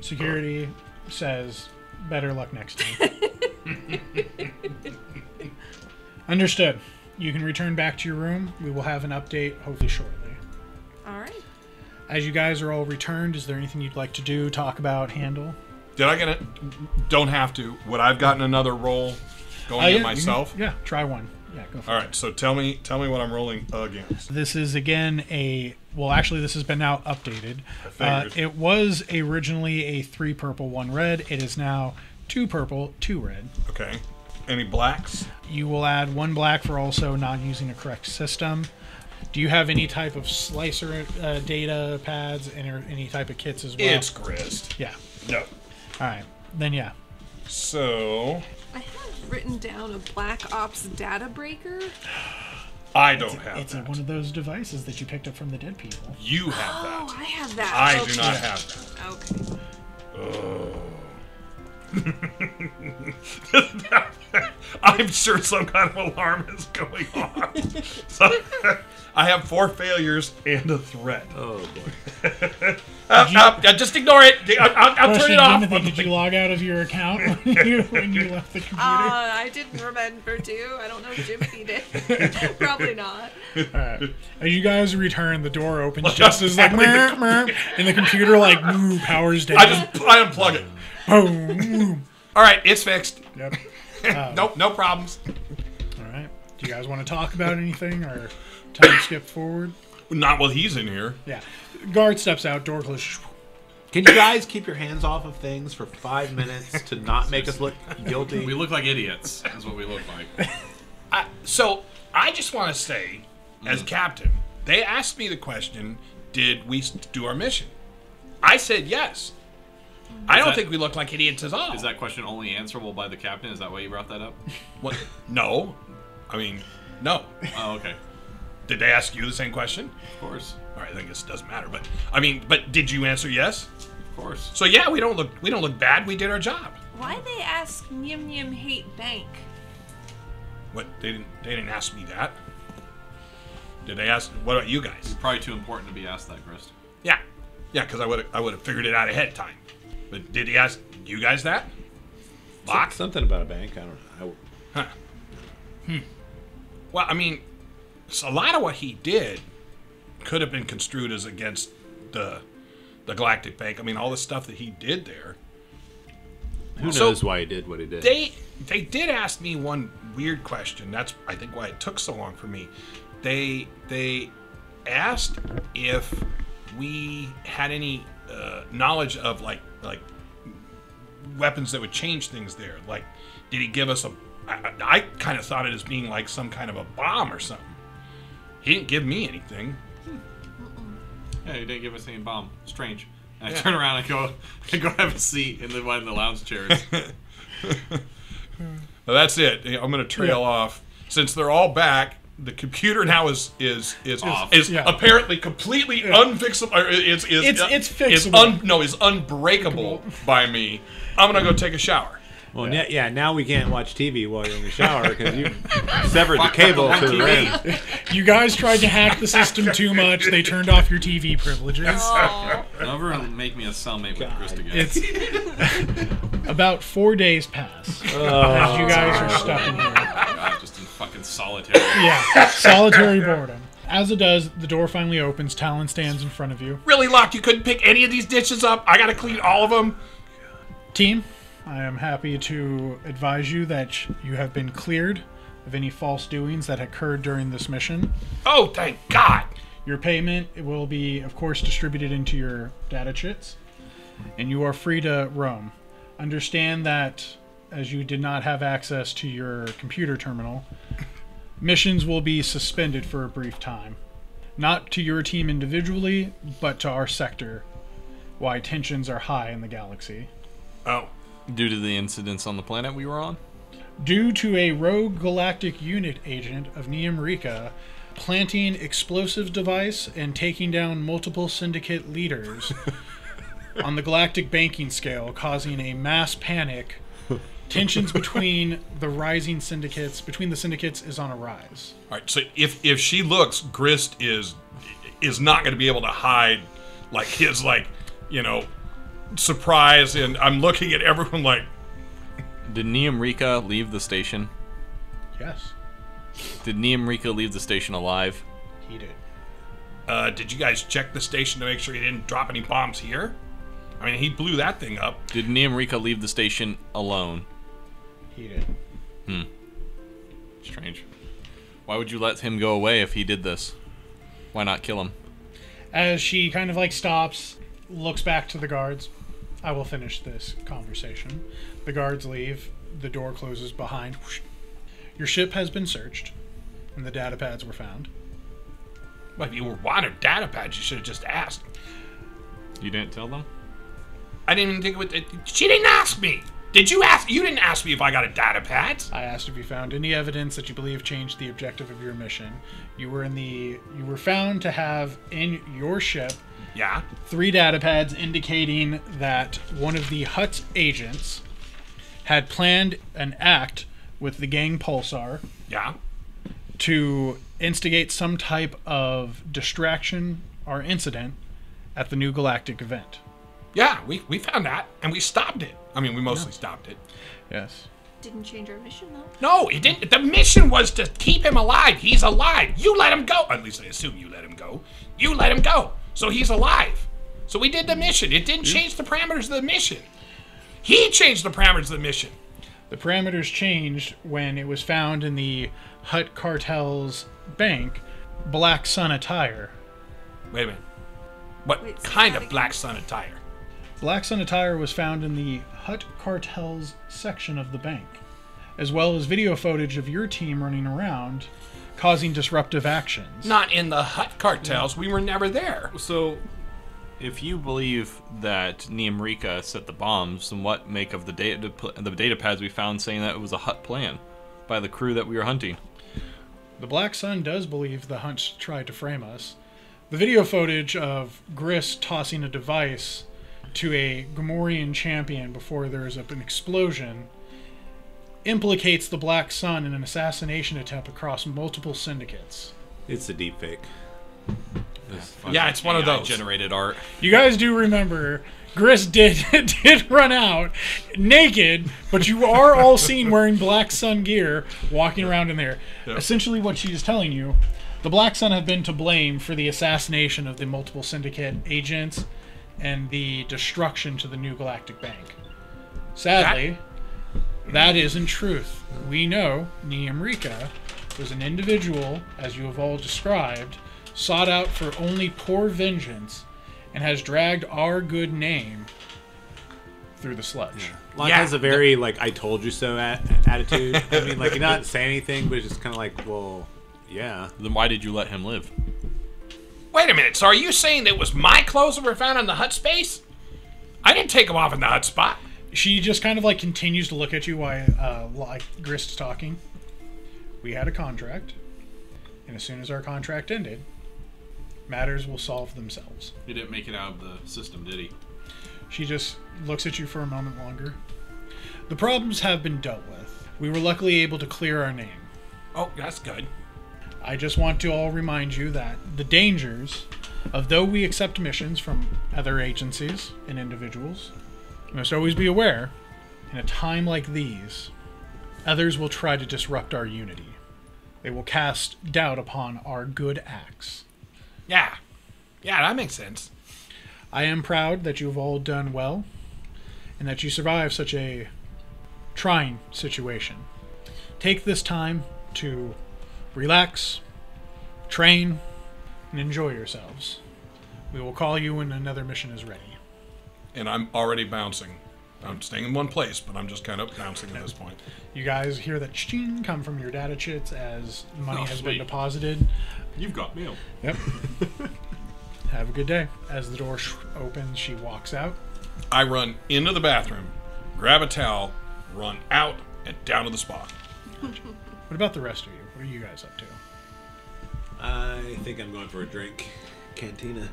Security says, better luck next time. Understood. You can return back to your room. We will have an update hopefully shortly. All right. As you guys are all returned, is there anything you'd like to do, talk about, handle? Did I get it? Don't have to. Would I have gotten another roll going Yeah, in myself? Yeah, try one. Yeah, go for All it. right. So tell me what I'm rolling against. This is again actually this has been now updated. figured. It was originally a 3 purple, 1 red. It is now 2 purple, 2 red. Okay. Any blacks? You will add 1 black for also not using a correct system. Do you have any type of slicer data pads and or any type of kits as well? It's Grist. Yeah. No. All right. Then yeah. So I have written down a Black Ops data breaker. I don't have It's that. one of those devices that you picked up from the dead people. You have Oh, that. I have that. I okay. do not have that. Okay. I'm sure some kind of alarm is going on. So, I have 4 failures and a threat. Oh boy. Just ignore it. I'll turn it off. Jimothy, did you log out of your account when you left the computer? I didn't remember to. I don't know if Jimothy did. Probably not. Alright. As you guys return, the door opens just as like meow, meow, and the computer like powers down. I unplug it. Boom. All right, it's fixed. Yep. Nope, no problems. Alright. Do you guys want to talk about anything or time skip forward? Not while he's in here. Yeah. Guard steps out, door closes. Can you guys keep your hands off of things for 5 minutes to not make us look guilty? We look like idiots, is what we look like. So I just want to say, as captain, they asked me the question, did we do our mission? I said yes. I don't think we look like idiots at all. Is that question only answerable by the captain? Is that why you brought that up? What? No. I mean, no. Oh, okay. Did they ask you the same question? Of course. All right, I think this doesn't matter, but I mean, but did you answer yes? Of course. So yeah, we don't look bad. We did our job. Why they ask Nim Nim hate bank? What? They didn't ask me that. Did they ask? What about you guys? It's probably too important to be asked that, Grist. Yeah, because I would have figured it out ahead of time. But did he ask you guys that? Lock? Something about a bank. I don't know. Huh. Well, I mean, a lot of what he did could have been construed as against the Galactic Bank. I mean, all the stuff that he did there. Who So, knows why he did what he did? They did ask me one weird question. That's, I think, why it took so long for me. They asked if we had any knowledge of like weapons that would change things there. Like, did he give us a? I kind of thought it as being like some kind of a bomb or something. He didn't give me anything. Yeah, he didn't give us any bomb. Strange. And I turn around and go have a seat in one of the lounge chairs. Well, that's it. I'm going to trail off. Since they're all back, the computer now is Off. apparently completely unfixable. It's fixable. Is unbreakable by me. I'm going to go take a shower. Well, now we can't watch TV while you're in the shower because you severed the cable to the rim. You guys tried to hack the system too much. They turned off your TV privileges. Oh. Never make me a cellmate with Grist again. It's about 4 days pass as you guys are stuck in here. God, just in fucking solitary. Yeah, solitary boredom. As it does, the door finally opens. Talon stands in front of you. Really, Locke? You couldn't pick any of these dishes up? I got to clean all of them? Team, I am happy to advise you that you have been cleared of any false doings that occurred during this mission. Oh, thank God. Your payment will be, of course, distributed into your data chits, and you are free to roam. Understand that, as you did not have access to your computer terminal, missions will be suspended for a brief time. Not to your team individually, but to our sector, why tensions are high in the galaxy. Oh. Due to the incidents on the planet we were on? Due to a rogue galactic unit agent of Niamrika planting explosive device and taking down multiple syndicate leaders on the galactic banking scale, causing a mass panic. Tensions between the syndicates is on a rise. All right, so if she looks, Grist is not going to be able to hide like his surprise, and I'm looking at everyone like. Did Niamrika leave the station? Yes, Did Niamrika leave the station alive? he did. Did you guys check the station to make sure he didn't drop any bombs here? I mean, he blew that thing up. Did Niamrika leave the station alone? He did. Strange. Why would you let him go away if he did this? Why not kill him? As she kind of stops, looks back to the guards. I will finish this conversation. The guards leave. The door closes behind. Whoosh. Your ship has been searched, and the data pads were found. Well, if you wanted data pads, you should have just asked. You didn't tell them? I didn't even think it was. She didn't ask me. Did you ask? You didn't ask me if I got a data pad. I asked if you found any evidence that you believe changed the objective of your mission. You were found to have in your ship Yeah. 3 data pads indicating that one of the Hutt's agents had planned an act with the gang Pulsar Yeah. to instigate some type of distraction or incident at the New Galactic event. Yeah, we found that, and we stopped it. I mean, we mostly stopped it. Yes. Didn't change our mission though. No, it didn't. The mission was to keep him alive. He's alive. You let him go. At least I assume you let him go. You let him go. So he's alive. So we did the mission. It didn't change the parameters of the mission. He changed the parameters of the mission. The parameters changed when it was found in the Hutt cartel's bank, Black Sun attire. Wait a minute. What Wait, say kind that of again. Black Sun attire? Black Sun attire was found in the Hutt cartel's section of the bank, as well as video footage of your team running around, causing disruptive actions. Not in the Hutt cartels. We were never there. So, if you believe that Niamrika set the bombs, then what make of the data pads we found saying that it was a Hutt plan by the crew that we were hunting? The Black Sun does believe the Hunts tried to frame us. The video footage of Grist tossing a device to a Gamorrean champion before there is an explosion implicates the Black Sun in an assassination attempt across multiple syndicates. It's a deep fake. Yeah, it's one of those. Generated art. You guys do remember Grist did run out naked, but you are all seen wearing Black Sun gear walking around in there. Yep. Essentially what she is telling you, the Black Sun have been to blame for the assassination of the multiple syndicate agents and the destruction to the New Galactic Bank. Sadly, that isn't truth. We know Niamrika was an individual, as you have all described, sought out for only poor vengeance, and has dragged our good name through the sludge. Locke Yeah. has a very, like, I told you so attitude. I mean, like, he not say anything, but it's just kind of like, well, yeah. Then why did you let him live? Wait a minute. So are you saying that it was my clothes that were found in the Hutt space? I didn't take them off in the Hutt spot. She just kind of like continues to look at you while like Grist's talking. We had a contract, and as soon as our contract ended, matters will solve themselves. He didn't make it out of the system, did he? She just looks at you for a moment longer. The problems have been dealt with. We were luckily able to clear our name. Oh, that's good. I just want to all remind you that the dangers of though we accept missions from other agencies and individuals, you must always be aware, in a time like these, others will try to disrupt our unity. They will cast doubt upon our good acts. Yeah. Yeah, that makes sense. I am proud that you have all done well, and that you survived such a trying situation. Take this time to relax, train, and enjoy yourselves. We will call you when another mission is ready. And I'm already bouncing. I'm staying in one place, but I'm just kind of bouncing at this point. You guys hear that ching come from your data chits as money Oh, has sweet. been deposited. You've got mail. Yep. Have a good day. As the door opens, she walks out. I run into the bathroom, grab a towel, run out, and down to the spa. What about the rest of you? What are you guys up to? I think I'm going for a drink. Cantina.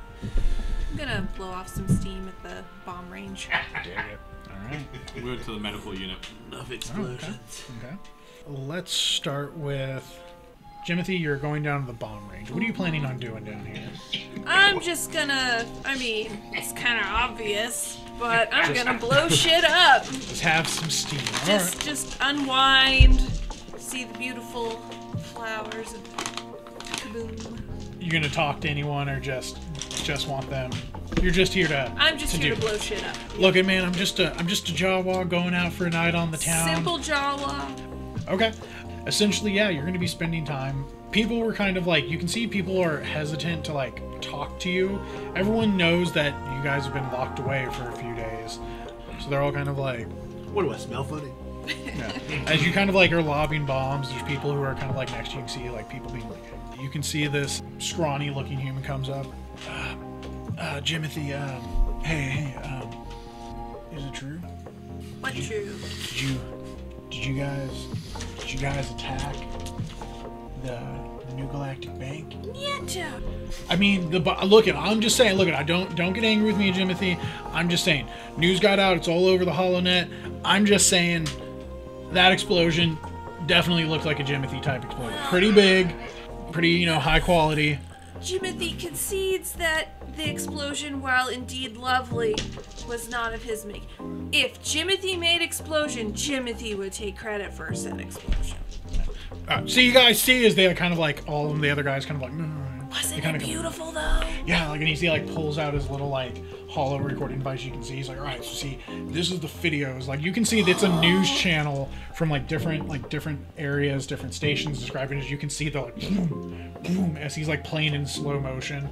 I'm gonna blow off some steam at the bomb range. Dig it. All right. We went to the medical unit. Enough explosions. Okay. Let's start with Jimothy. You're going down to the bomb range. What are you planning on doing down here? I'm just gonna, I mean, it's kind of obvious, but I'm gonna blow shit up. Just have some steam. All right. Just unwind, see the beautiful flowers and kaboom. You gonna talk to anyone or just want them? You're just here to. I'm just here do. to blow shit up. Look, man, I'm just a Jawa going out for a night on the town. Simple Jawa. Okay. Essentially, yeah, you're going to be spending time. People were kind of like, you can see people are hesitant to like talk to you. Everyone knows that you guys have been locked away for a few days. So they're all kind of like, What do I smell funny? yeah. As you kind of like are lobbing bombs, there's people who are kind of like next to you. You can see like people being like, you can see this scrawny looking human comes up. Jimothy, hey, is it true? But true. Did you guys attack the New Galactic Bank? Yeah. I mean, I'm just saying, I don't get angry with me, Jimothy. I'm just saying, news got out, it's all over the HoloNet. I'm just saying, that explosion definitely looked like a Jimothy type explosion. Pretty big, pretty, high quality. Jimothy concedes that the explosion, while indeed lovely, was not of his making. If Jimothy made explosion, Jimothy would take credit for said explosion. So you guys see as they kind of like, all of them, the other guys kind of like, Wasn't it beautiful though? Yeah, like, and you see like pulls out his little like holo recording device. You can see he's like, all right, so see, this is the videos. Like you can see it's a news channel from like different areas, different stations describing it. You can see the like boom, boom as he's like playing in slow motion.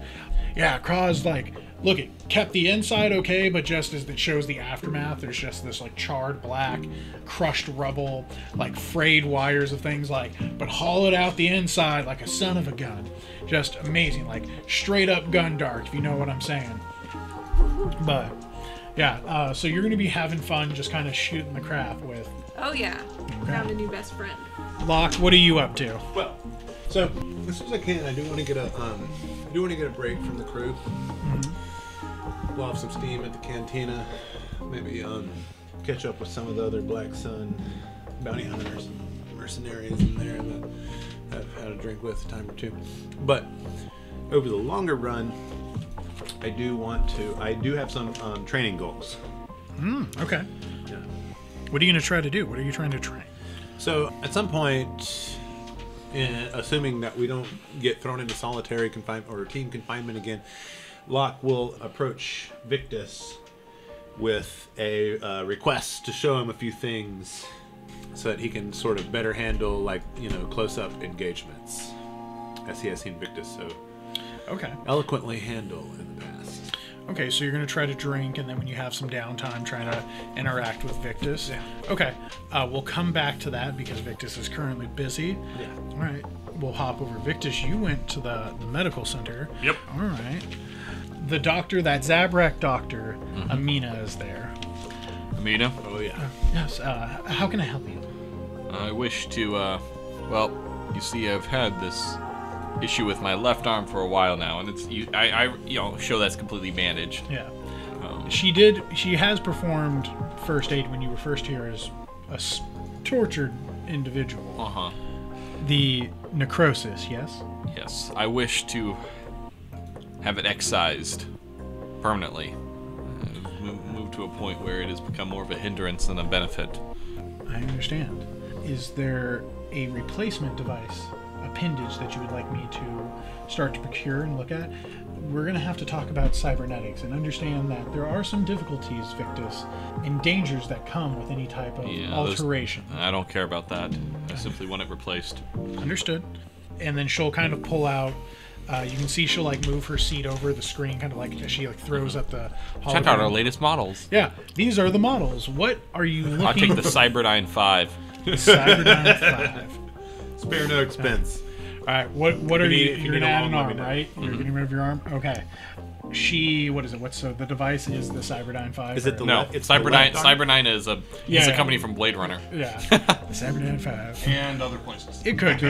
Yeah, Kraz like, look, it kept the inside okay, but just as it shows the aftermath, there's just this like charred black, crushed rubble, like frayed wires of things like, but hollowed out the inside like a son of a gun. Just amazing, like straight up gun dark, if you know what I'm saying. But yeah, so you're gonna be having fun, just kind of shooting the crap with. Oh yeah, found a new best friend. Locke, what are you up to? Well, so as soon as I can, I do want to get a break from the crew. Blow off some steam at the cantina. Maybe catch up with some of the other Black Sun bounty hunters and mercenaries in there that I've had a drink with a time or two. But over the longer run, I do have some training goals. Okay. Yeah. What are you gonna try to do? What are you trying to train? So at some point, assuming that we don't get thrown into solitary confinement or team confinement again, Locke will approach Victus with a request to show him a few things so that he can sort of better handle, like, close-up engagements, as he has seen Victus so eloquently handle in the past. Okay, so you're going to try to drink, and then when you have some downtime, try to interact with Victus. Yeah. Okay, we'll come back to that because Victus is currently busy. Yeah. All right, we'll hop over. Victus, you went to the medical center. Yep. All right. The doctor, that Zabrak doctor, Amina, is there. Amina? Oh, yeah. Yes, how can I help you? I wish to, well, you see, I've had this issue with my left arm for a while now, and it's, I show that's completely bandaged. Yeah. She has performed first aid when you were first here as a tortured individual. Uh-huh. The necrosis, yes? Yes. I wish to have it excised permanently. Move to a point where it has become more of a hindrance than a benefit. I understand. Is there a replacement device, appendage, that you would like me to start to procure and look at? We're going to have to talk about cybernetics and understand that there are some difficulties, Victus, and dangers that come with any type of alteration. I don't care about that. I simply want it replaced. Understood. And then she'll kind of pull out. You can see she'll like move her seat over the screen, kind of like as she like throws up the. Check out our latest models. Yeah, these are the models. What are you looking? I'll take the Cyberdyne 5. Cyberdyne 5. Spare no expense. All right, what are you? You're gonna add an arm, now. right? You're getting rid of your arm. Okay. What is it? So the device is the Cyberdyne 5. Is it the No, it's Cyberdyne. the left arm? Cyberdyne is a company from Blade Runner. Yeah, the Cyberdyne 5. And other places. It could. No,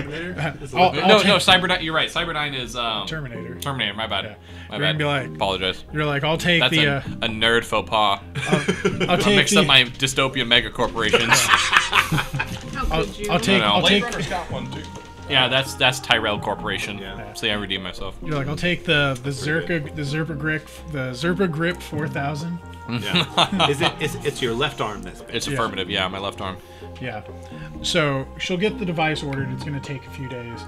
Cyberdyne. You're right. Cyberdyne is Terminator. Terminator. My bad. Yeah. My You're bad. gonna be like, apologize. You're like, I'll take That's the. a nerd faux pas. I'll I take mixed the. up my dystopian mega corporations. How could you? I'll take. No. I'll Blade take. Runner's got one too. Yeah, that's Tyrell Corporation. Yeah. So I redeem myself. You're like, I'll take the Zerpa Grip 4000. Yeah. It's your left arm that's bad. It's affirmative. Yeah, my left arm. Yeah. So she'll get the device ordered. It's going to take a few days.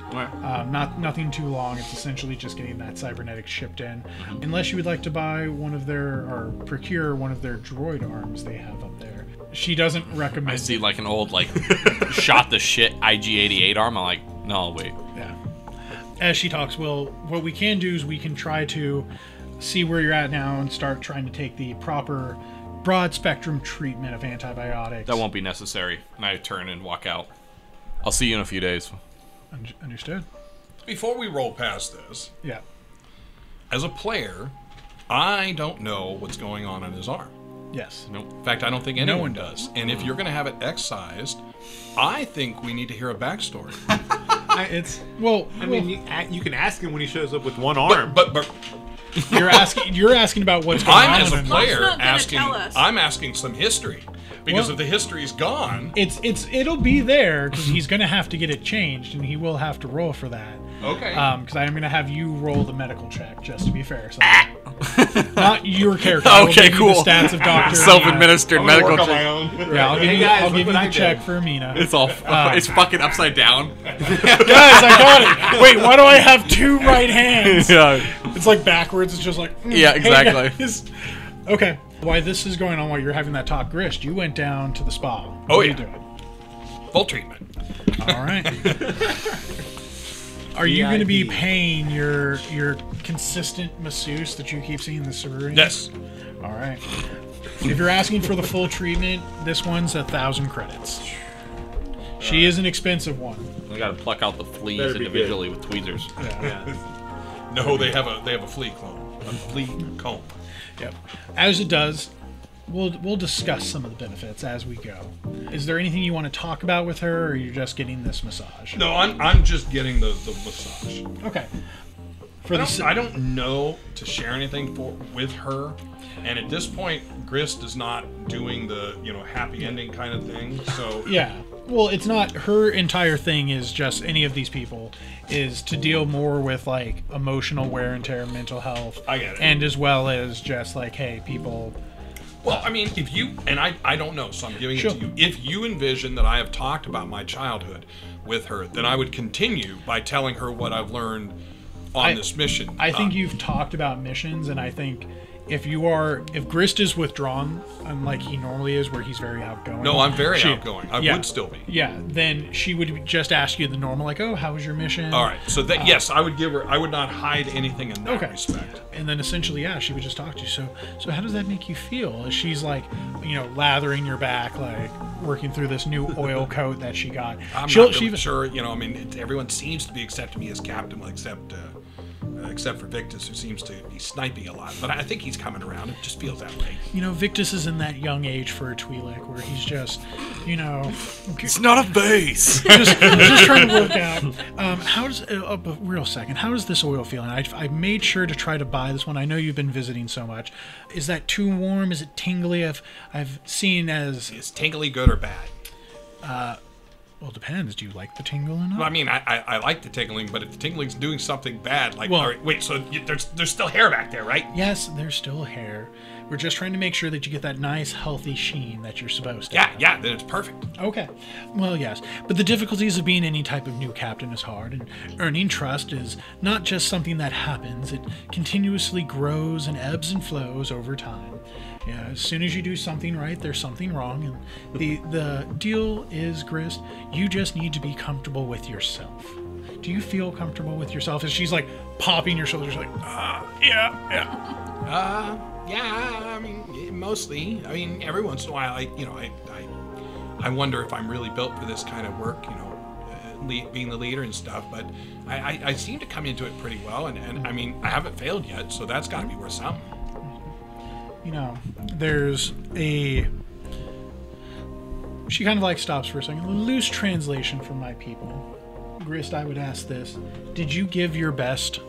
Nothing too long. It's essentially just getting that cybernetics shipped in. Unless you would like to buy one of their or procure one of their droid arms they have up there. She doesn't recommend. I see like an old shot the shit IG-88 arm. I'm like, no, I'll wait. Yeah. As she talks, well, what we can do is we can try to see where you're at now and start trying to take the proper broad spectrum treatment of antibiotics. That won't be necessary. And I turn and walk out. I'll see you in a few days. Understood. Before we roll past this, Yeah. as a player, I don't know what's going on in his arm. Yes. Nope. In fact, I don't think No anyone one does. And if you're going to have it excised, I think we need to hear a backstory. I mean, you can ask him when he shows up with one arm. But you're asking about what's going on. I'm as a in- player Bob's not gonna asking. tell us. I'm asking some history because Well- if the history's gone. It'll be there because he's going to have to get it changed, and he will have to roll for that. Okay. Because I'm going to have you roll the medical check, just to be fair. So not your character. I will Okay, give you cool. The stats of Doctor. Self-administered I'm gonna medical work on check. my own. Yeah, I'll give Hey you, guys, I'll look give you what the I check did. for Amina. It's all. It's fucking upside down. Guys, I got it. Wait, why do I have two right hands? Yeah. It's like backwards. It's just like Yeah, hey, exactly. guys. Okay. Why this is going on while you're having that talk, Grist? You went down to the spa. Oh, What are yeah. you doing? Full treatment. All right. Are you going to be VIP. paying your consistent masseuse that you keep seeing in the sorority? Yes. All right. If you're asking for the full treatment, this one's 1,000 credits. She is an expensive one. We gotta pluck out the fleas Better be individually with tweezers. Yeah. No, they have a flea clone. A flea comb. Yep. As it does, we'll discuss some of the benefits as we go. Is there anything you want to talk about with her, or are you just getting this massage? No, I'm just getting the massage. Okay. For I don't know to share anything with her, and at this point, Grist is not doing the happy ending kind of thing. So Yeah. Well, it's not her entire thing is just any of these people is to deal more with like emotional wear and tear, mental health. I get it. And as well as just like, hey, people. Well, I mean, if you and I don't know, so I'm giving Sure. it to you. If you envision that I have talked about my childhood with her, then I would continue by telling her what I've learned on this mission. I think you've talked about missions, and I think if Grist is withdrawn, unlike he normally is, where he's very outgoing. No, I'm very outgoing. I would still be. Yeah, then she would just ask you the normal, like, oh, how was your mission? All right. So that yes, I would give her. I would not hide anything in that Okay. respect. And then essentially, yeah, she would just talk to you. So how does that make you feel? As she's like, lathering your back, like working through this new oil coat that she got. I'm She'll- not she really even- sure. I mean, everyone seems to be accepting me as captain, well, except for Victus, who seems to be sniping a lot. But I think he's coming around. It just feels that way. Victus is in that young age for a Twi'lek where he's just, It's not a base. just trying to work out. How does a real second? How does this oil feel? And I made sure to try to buy this one. I know you've been visiting so much. Is that too warm? Is it tingly? I've seen as Is tingly good or bad? well, it depends. Do you like the tingle or not? Well, I mean, I like the tingling, but if the tingling's doing something bad, like, Well- all right, wait, so there's still hair back there, right? Yes, there's still hair. We're just trying to make sure that you get that nice, healthy sheen that you're supposed to. Yeah, then it's perfect. Okay. Well, yes. But the difficulties of being any type of new captain is hard, and earning trust is not just something that happens. It continuously grows and ebbs and flows over time. Yeah, as soon as you do something right, there's something wrong, and the deal is, Grist, you just need to be comfortable with yourself. Do you feel comfortable with yourself? As she's like popping your shoulders, like, yeah. Yeah, I mean, mostly. I mean, every once in a while, I wonder if I'm really built for this kind of work, being the leader and stuff. But I seem to come into it pretty well, and I mean, I haven't failed yet, so that's got to be worth something. There's a... She kind of like stops for a second. Loose translation from my people. Grist, I would ask this. Did you give your best?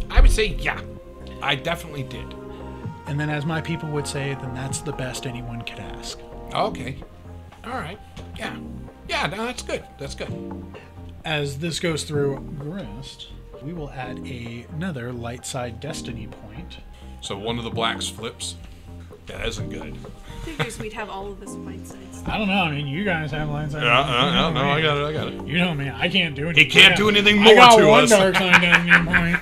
I would say, yeah, I definitely did. And then as my people would say, then that's the best anyone could ask. Okay. All right. Yeah. Yeah, no, that's good. That's good. As this goes through Grist, we will add another light side destiny point. So one of the blacks flips. That isn't good. Figures we'd have all of this white sides. I don't know. I mean, you guys have light side. No, I got it. You know me. I can't do anything. He can't do anything I more got to one us. dark side destiny point.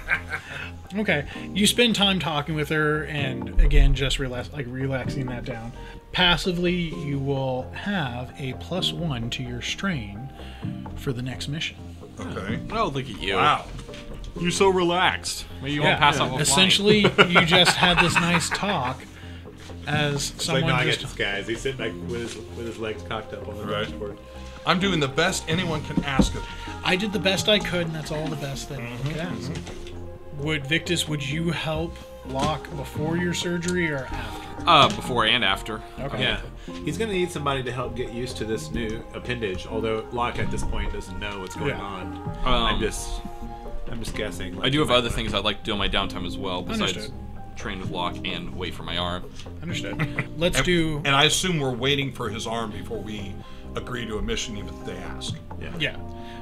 Okay, you spend time talking with her, and again, just relaxing that down. Passively, you will have a +1 to your strain for the next mission. Okay. Oh, look at you. Wow. You're so relaxed. Maybe you won't pass out with Essentially, you just had this nice talk as It's like, someone no, I just. get this guy. He's sitting back with his legs cocked up on the Right. dashboard. I'm doing the best anyone can ask of me. I did the best I could, and that's all the best that I could ask. Victus, would you help Locke before your surgery or after? Before and after. Okay. Yeah, he's gonna need somebody to help get used to this new appendage. Although Locke at this point doesn't know what's going on. I'm just guessing. Like, I do have other things I'd like to do on my downtime as well, besides Understood. train with Locke and wait for my arm. Understood. Let's do. And I assume we're waiting for his arm before we agree to a mission, even if they ask. Yeah.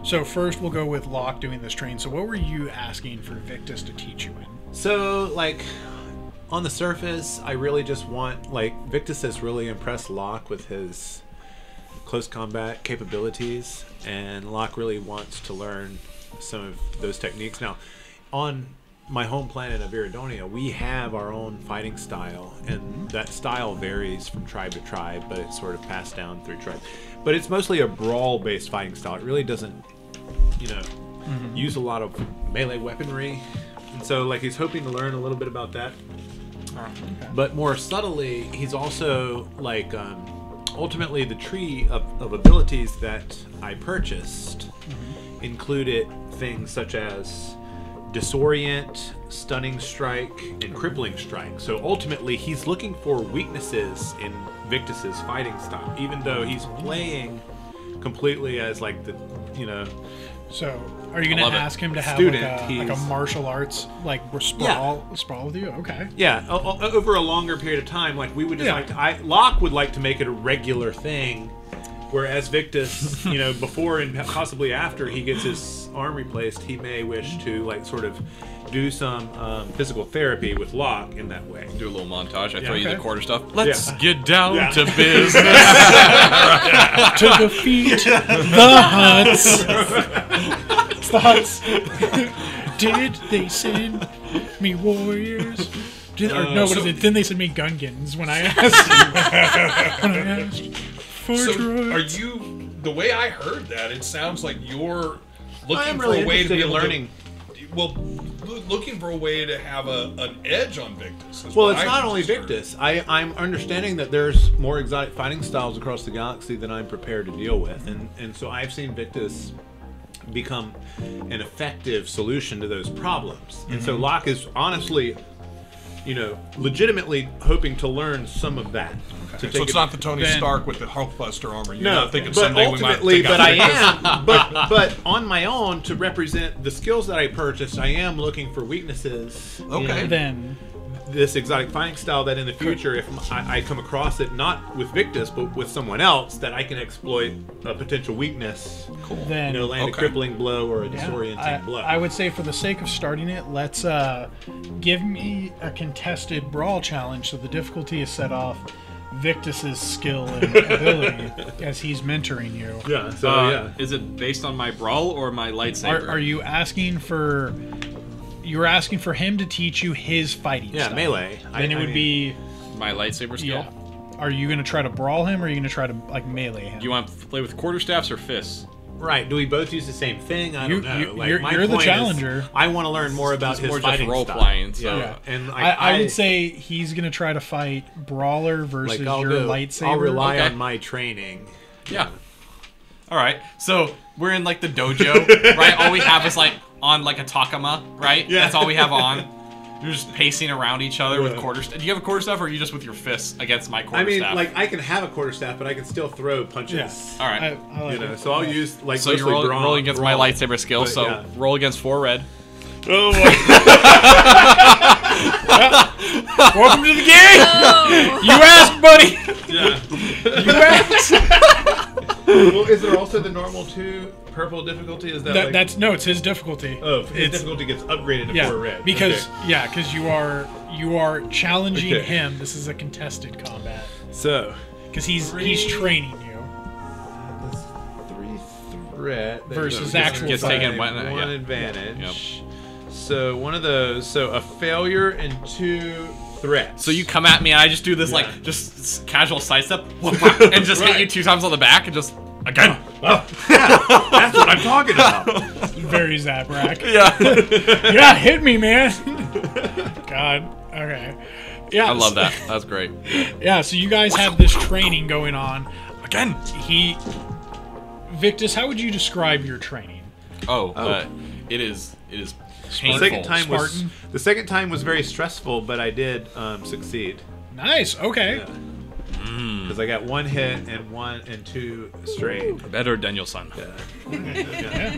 So first we'll go with Locke doing this train. So what were you asking for Victus to teach you in? So, like, on the surface, I really just want, like, Victus has really impressed Locke with his close combat capabilities, and Locke really wants to learn some of those techniques. Now, on my home planet of Iridonia, we have our own fighting style, and that style varies from tribe to tribe, but it's sort of passed down through tribe. But it's mostly a brawl-based fighting style. It really doesn't, use a lot of melee weaponry. And so, like, he's hoping to learn a little bit about that. But more subtly, he's also, like, ultimately the tree of abilities that I purchased included things such as Disorient, Stunning Strike, and Crippling Strike. So ultimately, he's looking for weaknesses in Victus's fighting style, even though he's playing completely as, like, the, So are you going to ask him to have like a martial arts sprawl with you? Okay. Yeah, over a longer period of time, like, we would just Locke would like to make it a regular thing, whereas Victus, before and possibly after he gets his arm replaced, he may wish to, like, sort of do some physical therapy with Locke in that way. Do a little montage. I throw you the quarter stuff. Let's get down to business. To defeat the Huts. It's the Huts. Did they send me warriors? Didn't they send me Gungans when I asked? For droids? Are you? The way I heard that, it sounds like you're looking for really a way to be interested in learning. Looking for a way to have an edge on Victus. Well, it's not only Victus. I'm understanding that there's more exotic fighting styles across the galaxy than I'm prepared to deal with, and so I've seen Victus become an effective solution to those problems. And so Locke is honestly, legitimately hoping to learn some of that. So it's not the Tony Stark with the Hulkbuster armor. You're not thinking but someday ultimately, we might take out I am. But on my own, to represent the skills that I purchased, I am looking for weaknesses. Okay. Then This exotic fighting style that in the future, if I come across it, not with Victus, but with someone else, that I can exploit a potential weakness. Cool. Then Land a crippling blow or a disorienting blow. I would say, for the sake of starting it, let's give me a contested brawl challenge, so the difficulty is set off Victus's skill and ability as he's mentoring you. Yeah. So Is it based on my brawl or my lightsaber? Are you asking for? You're asking for him to teach you his fighting style. melee. Then it would be my lightsaber skill? yeah. Are you going to try to brawl him, or are you going to try to melee him? Do you want to play with quarterstaffs or fists? Right. Do we both use the same thing? I don't know. You're my the point is, challenger. I want to learn more about It's his more fighting just role style. playing. So Yeah. And I would say he's going to try to fight brawler versus your lightsaber. I'll rely Okay. on my training. yeah. All right. So we're in like the dojo, right? All we have is like on like a takama, right? Yeah. That's all we have on. You're just pacing around each other with quarterstaff. Do you have a quarterstaff, or are you just with your fists against my quarterstaff? I can have a quarterstaff, but I can still throw punches. Yeah. All right. I like it. So I'll use So you're rolling against my lightsaber skill. But, So yeah. roll against 4 red. Oh my! Welcome to the game. Oh. You asked, buddy. Yeah. You asked. Well, is there also the normal 2 purple difficulty? Is that It's his difficulty. Oh, his It's- difficulty gets upgraded to 4 Yeah, red. because Okay. you are challenging Okay. him. This is a contested combat So because he's training you. that's 3 threat Versus gets actual Gets fight. taken one yeah. advantage. Yep. So one of those. So a failure and 2 threats. So you come at me and I just do this like just casual sidestep and just hit you 2 times on the back and just again. That's what I'm talking about. Very Zabrak. Yeah. Yeah, hit me, man. God. Okay. Yeah. I love that. That's great. Yeah. So you guys have this training going on. Again. Victus, how would you describe your training? Oh, it is Painful. The second time was very stressful, but I did succeed. Nice. Okay. Because I got 1 hit and 2 strain. Better Daniel-san. Yeah.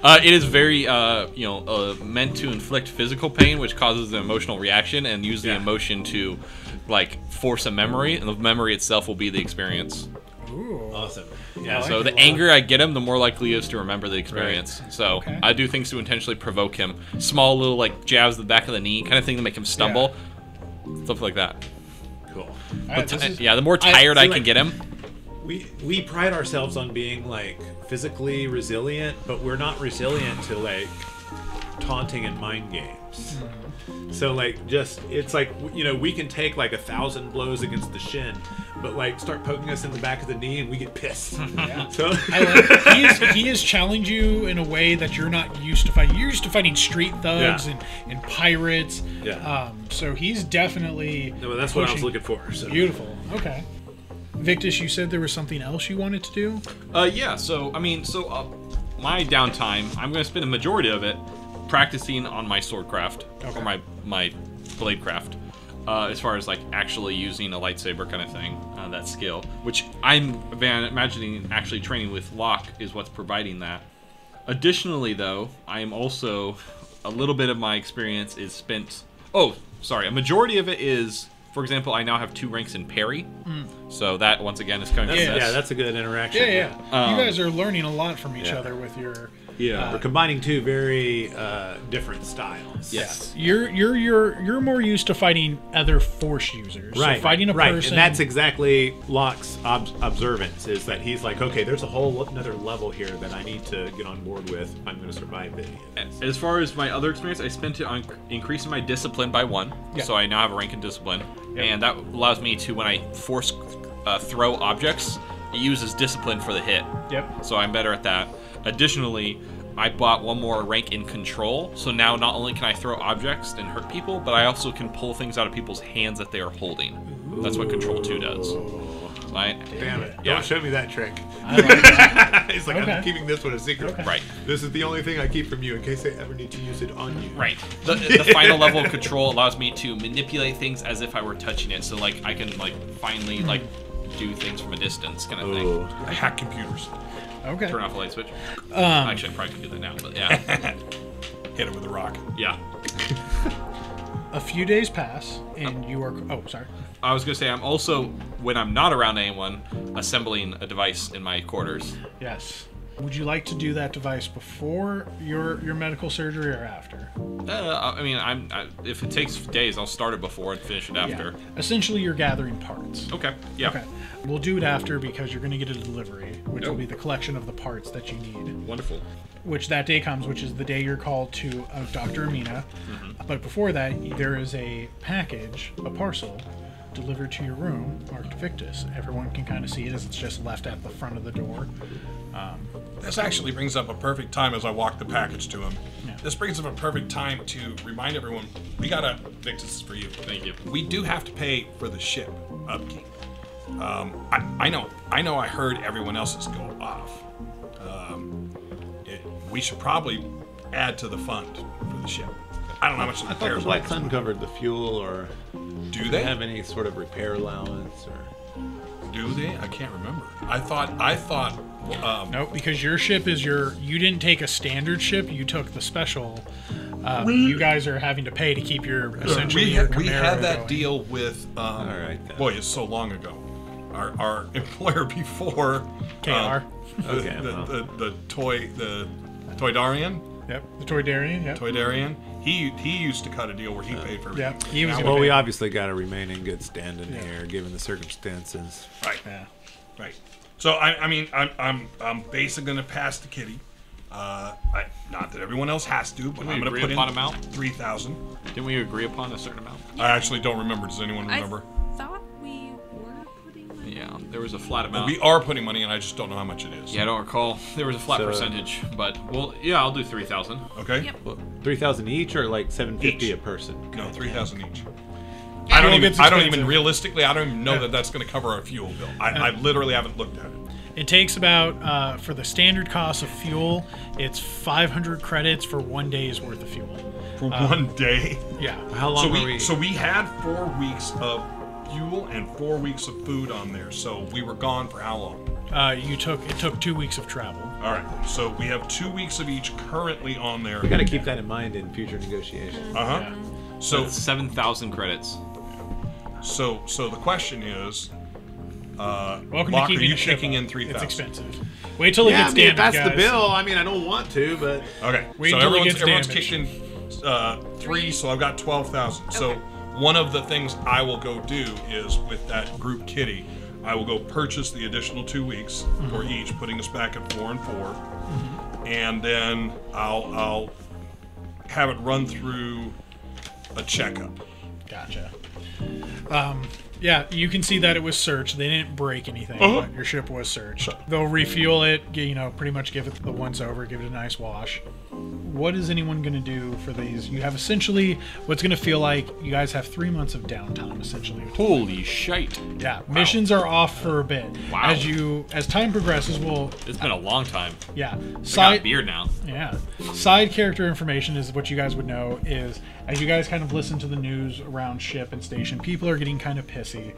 It is very, meant to inflict physical pain, which causes an emotional reaction, and use the emotion to, force a memory, and the memory itself will be the experience. Ooh. Awesome. Yeah. So the angrier I get him, the more likely he is to remember the experience. Right. So I do things to intentionally provoke him. Small little, jabs to the back of the knee, kind of thing to make him stumble. Stuff like that. Cool. Right, The more tired I can get him. We pride ourselves on being physically resilient, but we're not resilient to taunting and mind games. So it's we can take 1,000 blows against the shin, but start poking us in the back of the knee and we get pissed. Yeah. So he has challenged you in a way that you're not used to fighting. You're used to fighting street thugs and pirates. Yeah. So he's definitely. No, that's what I was looking for. So. Beautiful. Okay. Victus, you said there was something else you wanted to do? Yeah, my downtime, I'm going to spend a majority of it practicing on my swordcraft, or my bladecraft, as far as actually using a lightsaber kind of thing, that skill, which I'm imagining actually training with Locke is what's providing that. Additionally, though, I am also, a little bit of my experience is spent, a majority of it is, for example, I now have 2 ranks in parry, so that once again is coming from this. Yeah, that's a good interaction. Yeah. You guys are learning a lot from each other with your. Yeah, we're combining 2 very different styles. Yes, you're more used to fighting other force users. Right, so fighting a person, and that's exactly Locke's observance. Is that he's okay, there's a whole another level here that I need to get on board with. If I'm going to survive it. As far as my other experience, I spent it on increasing my discipline by 1, so I now have a rank in discipline, and that allows me to, when I force throw objects, it uses discipline for the hit. Yep. So I'm better at that. Additionally, I bought 1 more rank in control, so now not only can I throw objects and hurt people, but I also can pull things out of people's hands that they are holding. That's what Control 2 does. Damn it. Yeah. Don't show me that trick. I like that. It's I'm keeping this one a secret. Okay. Right. This is the only thing I keep from you in case I ever need to use it on you. Right. The final level of control allows me to manipulate things as if I were touching it, so I can finally do things from a distance kind of thing. Hack computers. Okay. Turn off a light switch. Actually, I probably could do that now, but yeah. Hit it with a rock. Yeah. A few days pass, and you are. Oh, sorry. I was going to say, I'm also, when I'm not around anyone, assembling a device in my quarters. Yes. Would you like to do that device before your medical surgery or after? If it takes days, I'll start it before and finish it after. Yeah. Essentially, you're gathering parts. Okay. Yeah. Okay. We'll do it after because you're going to get a delivery, which will be the collection of the parts that you need. Wonderful. Which that day comes, which is the day you're called to Dr. Amina. But before that, there is a package, a parcel, delivered to your room, marked Victus. Everyone can kind of see it as it's just left at the front of the door. This actually brings up a perfect time as I walk the package to him. Yeah. This brings up a perfect time to remind everyone, Victus is for you. Thank you. We do have to pay for the ship upkeep. I know I heard everyone else's go off. We should probably add to the fund for the ship. I don't know how much the I thought the repairs Black are. Sun covered the fuel, or Do they? have any sort of repair allowance, or Do they? I can't remember. I thought. Nope, because your ship is you didn't take a standard ship, you took the special. You guys are having to pay to keep your essentially your Camaro we had that going. deal with. All right, then. Boy, it's so long ago. Our employer before. KR. Okay, The Toydarian. Yep, the Toydarian. Yep. Toydarian. He used to cut a deal where he paid for everything. Yep. He was. well, we obviously got to remain in good standing here, given the circumstances. Right. Yeah. Right. So I'm basically gonna pass the kitty. Not that everyone else has to, but we I'm gonna agree put in upon amount? 3,000. Didn't we agree upon a certain amount? I actually don't remember. Does anyone remember? I thought we were putting money. Yeah, there was a flat amount. We are putting money in. I just don't know how much it is. Yeah, I don't recall. There was a flat So- percentage, but I'll do 3,000. Okay. Yep. 3,000 each, or like 750 Each. a person? No, 3,000 each. Fuel gets I don't even expensive. realistically. I don't even know that that's going to cover our fuel bill. I literally haven't looked at it. It takes about, for the standard cost of fuel, it's 500 credits for 1 day's worth of fuel. For 1 day? Yeah. How long were we? So we had 4 weeks of fuel and 4 weeks of food on there. So we were gone for how long? It took 2 weeks of travel. All right. So we have 2 weeks of each currently on there. We got to keep that in mind in future negotiations. Yeah. So That's 7,000 credits. So the question is, Welcome Locke, to are keeping you the ship kicking up. in 3,000? It's expensive. Wait till it Yeah, gets I mean, if damaged, that's the guys. bill. I mean, I don't want to, but Okay. Wait so until it everyone's gets kicked in 3, so I've got 12,000. So one of the things I will go do is with that group kitty, I will go purchase the additional 2 weeks for each, putting us back at 4 and 4, and then I'll have it run through a checkup. Gotcha. Yeah, you can see that it was searched. They didn't break anything, but your ship was searched. They'll refuel it, pretty much give it the once over, give it a nice wash. What is anyone going to do for these? You have essentially what's going to feel like you guys have 3 months of downtime, essentially. Holy shite. Yeah, missions are off for a bit. Wow. As time progresses, It's been a long time. yeah. I got beer now. Yeah. Side character information is what you guys would know is as you guys kind of listen to the news around ship and station, people are getting kind of pissy.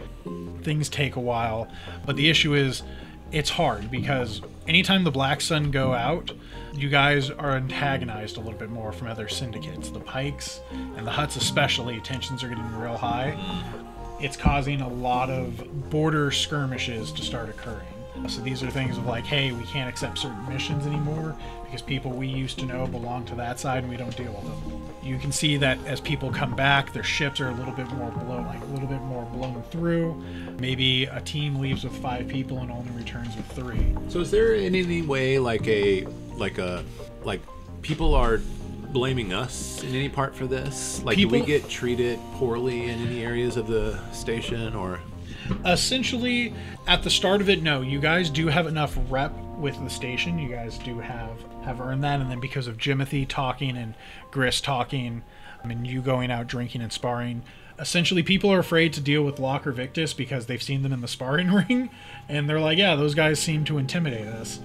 Things take a while. But the issue is it's hard because anytime the Black Sun go out, you guys are antagonized a little bit more from other syndicates. The Pikes and the Huts especially, tensions are getting real high. It's causing a lot of border skirmishes to start occurring. So these are things of like, hey, we can't accept certain missions anymore because people we used to know belong to that side and we don't deal with them. You can see that as people come back, their ships are a little bit more blown through. Maybe a team leaves with 5 people and only returns with 3. So is there in any way like people are blaming us in any part for this? Like, do we get treated poorly in any areas of the station, or? Essentially, at the start of it, no. You guys do have enough rep with the station. You guys do have earned that, and then because of Jimothy talking and Grist talking, and you going out drinking and sparring, essentially people are afraid to deal with Locke or Victus because they've seen them in the sparring ring, and they're like, yeah, those guys seem to intimidate us.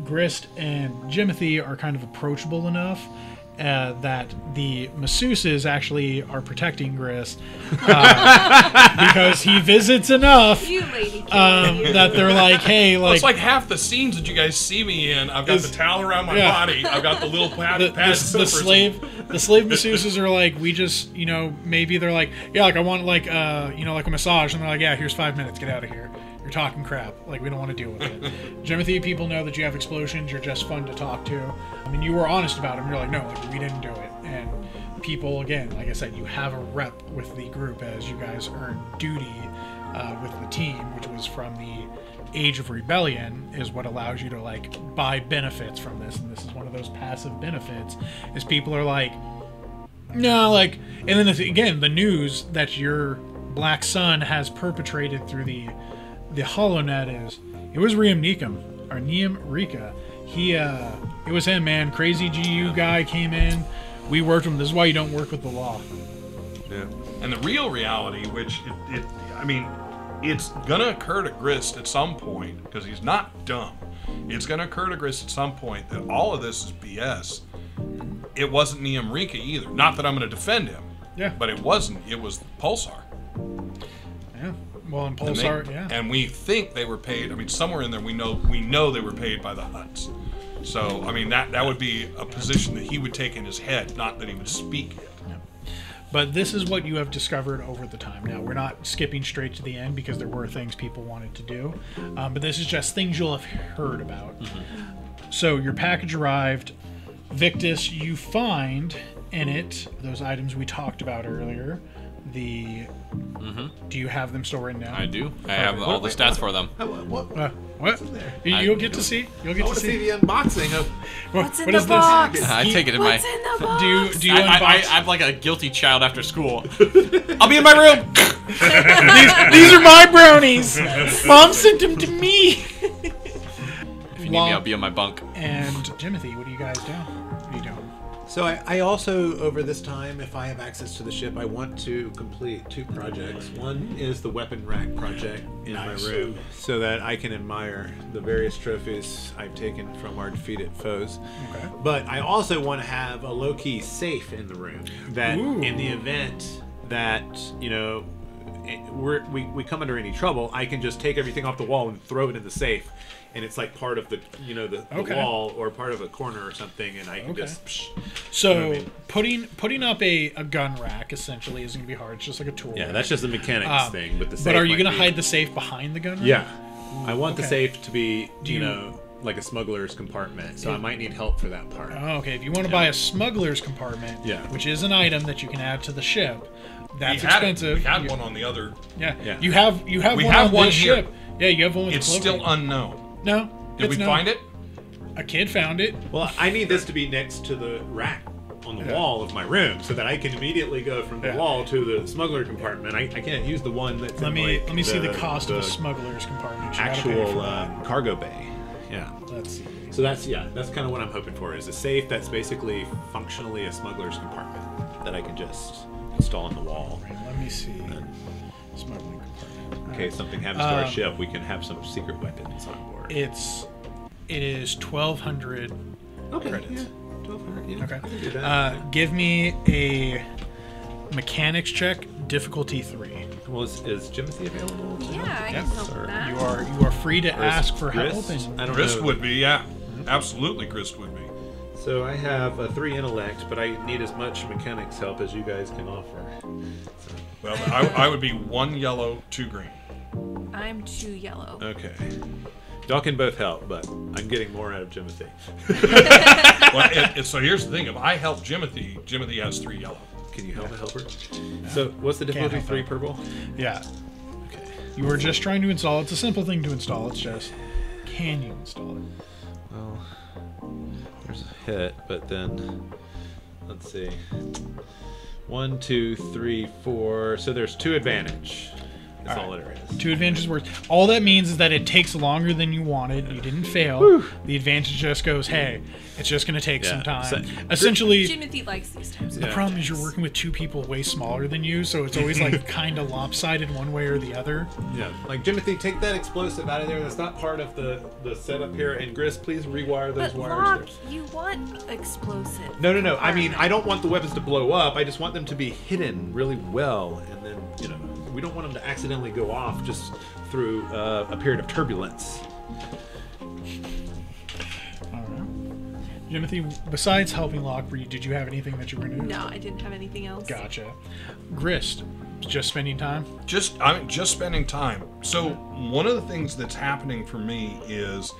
Grist and Jimothy are kind of approachable enough that the masseuses actually are protecting Grist because he visits enough You lady. that they're like, hey, Well, like it's like half the scenes that you guys see me in. I've got the towel around my body. I've got the little pad. the slave masseuses are like, we just, maybe they're like, yeah, like I want like a massage, and they're like, yeah, here's 5 minutes, get out of here. You're talking crap. Like, we don't want to deal with it. Jimothy, people know that you have explosions. You're just fun to talk to. I mean, you were honest about them. You're like, no, like, we didn't do it. And people, again, like I said, you have a rep with the group as you guys earn duty with the team, which was from the Age of Rebellion, is what allows you to, like, buy benefits from this. And this is one of those passive benefits, is people are like, no, like, and then again, the news that your Black Sun has perpetrated through the HoloNet is, it was Neem Rika. It was him, man. Crazy GU guy came in. We worked with him. This is why you don't work with the law. Yeah. And the real reality, which it's gonna occur to Grist at some point because he's not dumb. It's gonna occur to Grist at some point that all of this is BS. It wasn't Neem Rika either. Not that I'm gonna defend him. Yeah. But it wasn't. It was Pulsar. Yeah. Well, in Pulsar, yeah. And we think they were paid. I mean, somewhere in there, we know they were paid by the Huts. So, I mean, that would be a position that he would take in his head, not that he would speak it. Yeah. But this is what you have discovered over the time. Now, we're not skipping straight to the end because there were things people wanted to do. But this is just things you'll have heard about. Mm-hmm. So, your package arrived. Victus, you find in it those items we talked about earlier. Do you have them still written down? I do. I have all the stats for them. What? You'll get to see. You'll get I to want to see see. the unboxing of. What's in what the is box? this? I take it in What's my. in the box? Do you unbox? I'm like a guilty child after school. I'll be in my room. These are my brownies. Mom sent them to me. If you need me, I'll be in my bunk. And Jimothy, what are you guys doing? What are you doing? So I also, over this time, if I have access to the ship, I want to complete 2 projects. One is the weapon rack project in my room, so that I can admire the various trophies I've taken from our defeated foes. Okay. But I also want to have a low-key safe in the room, that in the event that, you know, we come under any trouble, I can just take everything off the wall and throw it in the safe. And it's like part of the, you know, the wall or part of a corner or something, and I can just. So you know what I mean? putting up a gun rack essentially isn't gonna be hard. It's just like a tool. Yeah, that's just a mechanics thing. But the safe But are you gonna might hide the safe behind the gun rack? Yeah, I want the okay. safe to be, you know, like a smuggler's compartment. So I might need help for that part. Oh, okay. If you want to buy a smuggler's compartment, which is an item that you can add to the ship, that's expensive. We had one on the other. Yeah. You have We one have on one this here. ship. Yeah, you have one with It's the cloaking. still unknown. No. Did we find it? A kid found it. Well, I need this to be next to the rack on the wall of my room, so that I can immediately go from the wall to the smuggler compartment. I can't use the one that's Let in, me like, see the cost of a smuggler's compartment. You gotta pay actual for that. cargo bay. Yeah. Let's see. So that's kind of what I'm hoping for, is a safe that's basically functionally a smuggler's compartment that I can just install on the wall. Right, let me see. Smuggling compartment. In case something happens to our ship, we can have some secret weapons on board. It is 1,200 credits. Yeah. 1,200. Yeah. Okay. I can do that. Give me a mechanics check, difficulty 3. Well, is Jimothy available? Yeah, I can help with that. You are free to ask for help. Grist? I don't Grist know. would be, yeah. Absolutely, Grist would be. So I have a 3 intellect, but I need as much mechanics help as you guys can offer. So, Well, I would be 1 yellow, 2 green. I'm 2 yellow. okay. Y'all can both help, but I'm getting more out of Jimothy. Well, so here's the thing: if I help Jimothy, Jimothy has 3 yellow. Can you help a helper? So what's the difficulty? help 3 out. purple? Yeah. Okay. You were just trying to install. It's a simple thing to install. It's just, can you install it? Well, there's a hit, but then let's see. 1, 2, 3, 4. So there's 2 advantage. That's all there is. 2 advantages worth. All that means is that it takes longer than you wanted. You didn't fail. The advantage just goes, hey, it's just going to take some time. So- Essentially, Jimothy likes these types of the problem is you're working with 2 people way smaller than you, so it's always like kind of lopsided one way or the other. Yeah, like Jimothy, take that explosive out of there. That's not part of the setup here. And Grist, please rewire those But wires. Locke, you want explosive. No. I mean, I don't want the weapons to blow up. I just want them to be hidden really well, and then we don't want them to accidentally go off just through a period of turbulence. Jimothy, besides helping Locke, did you have anything that you were going to do? No, I didn't have anything else. Gotcha. Grist, just spending time? I'm just spending time. So one of the things that's happening for me is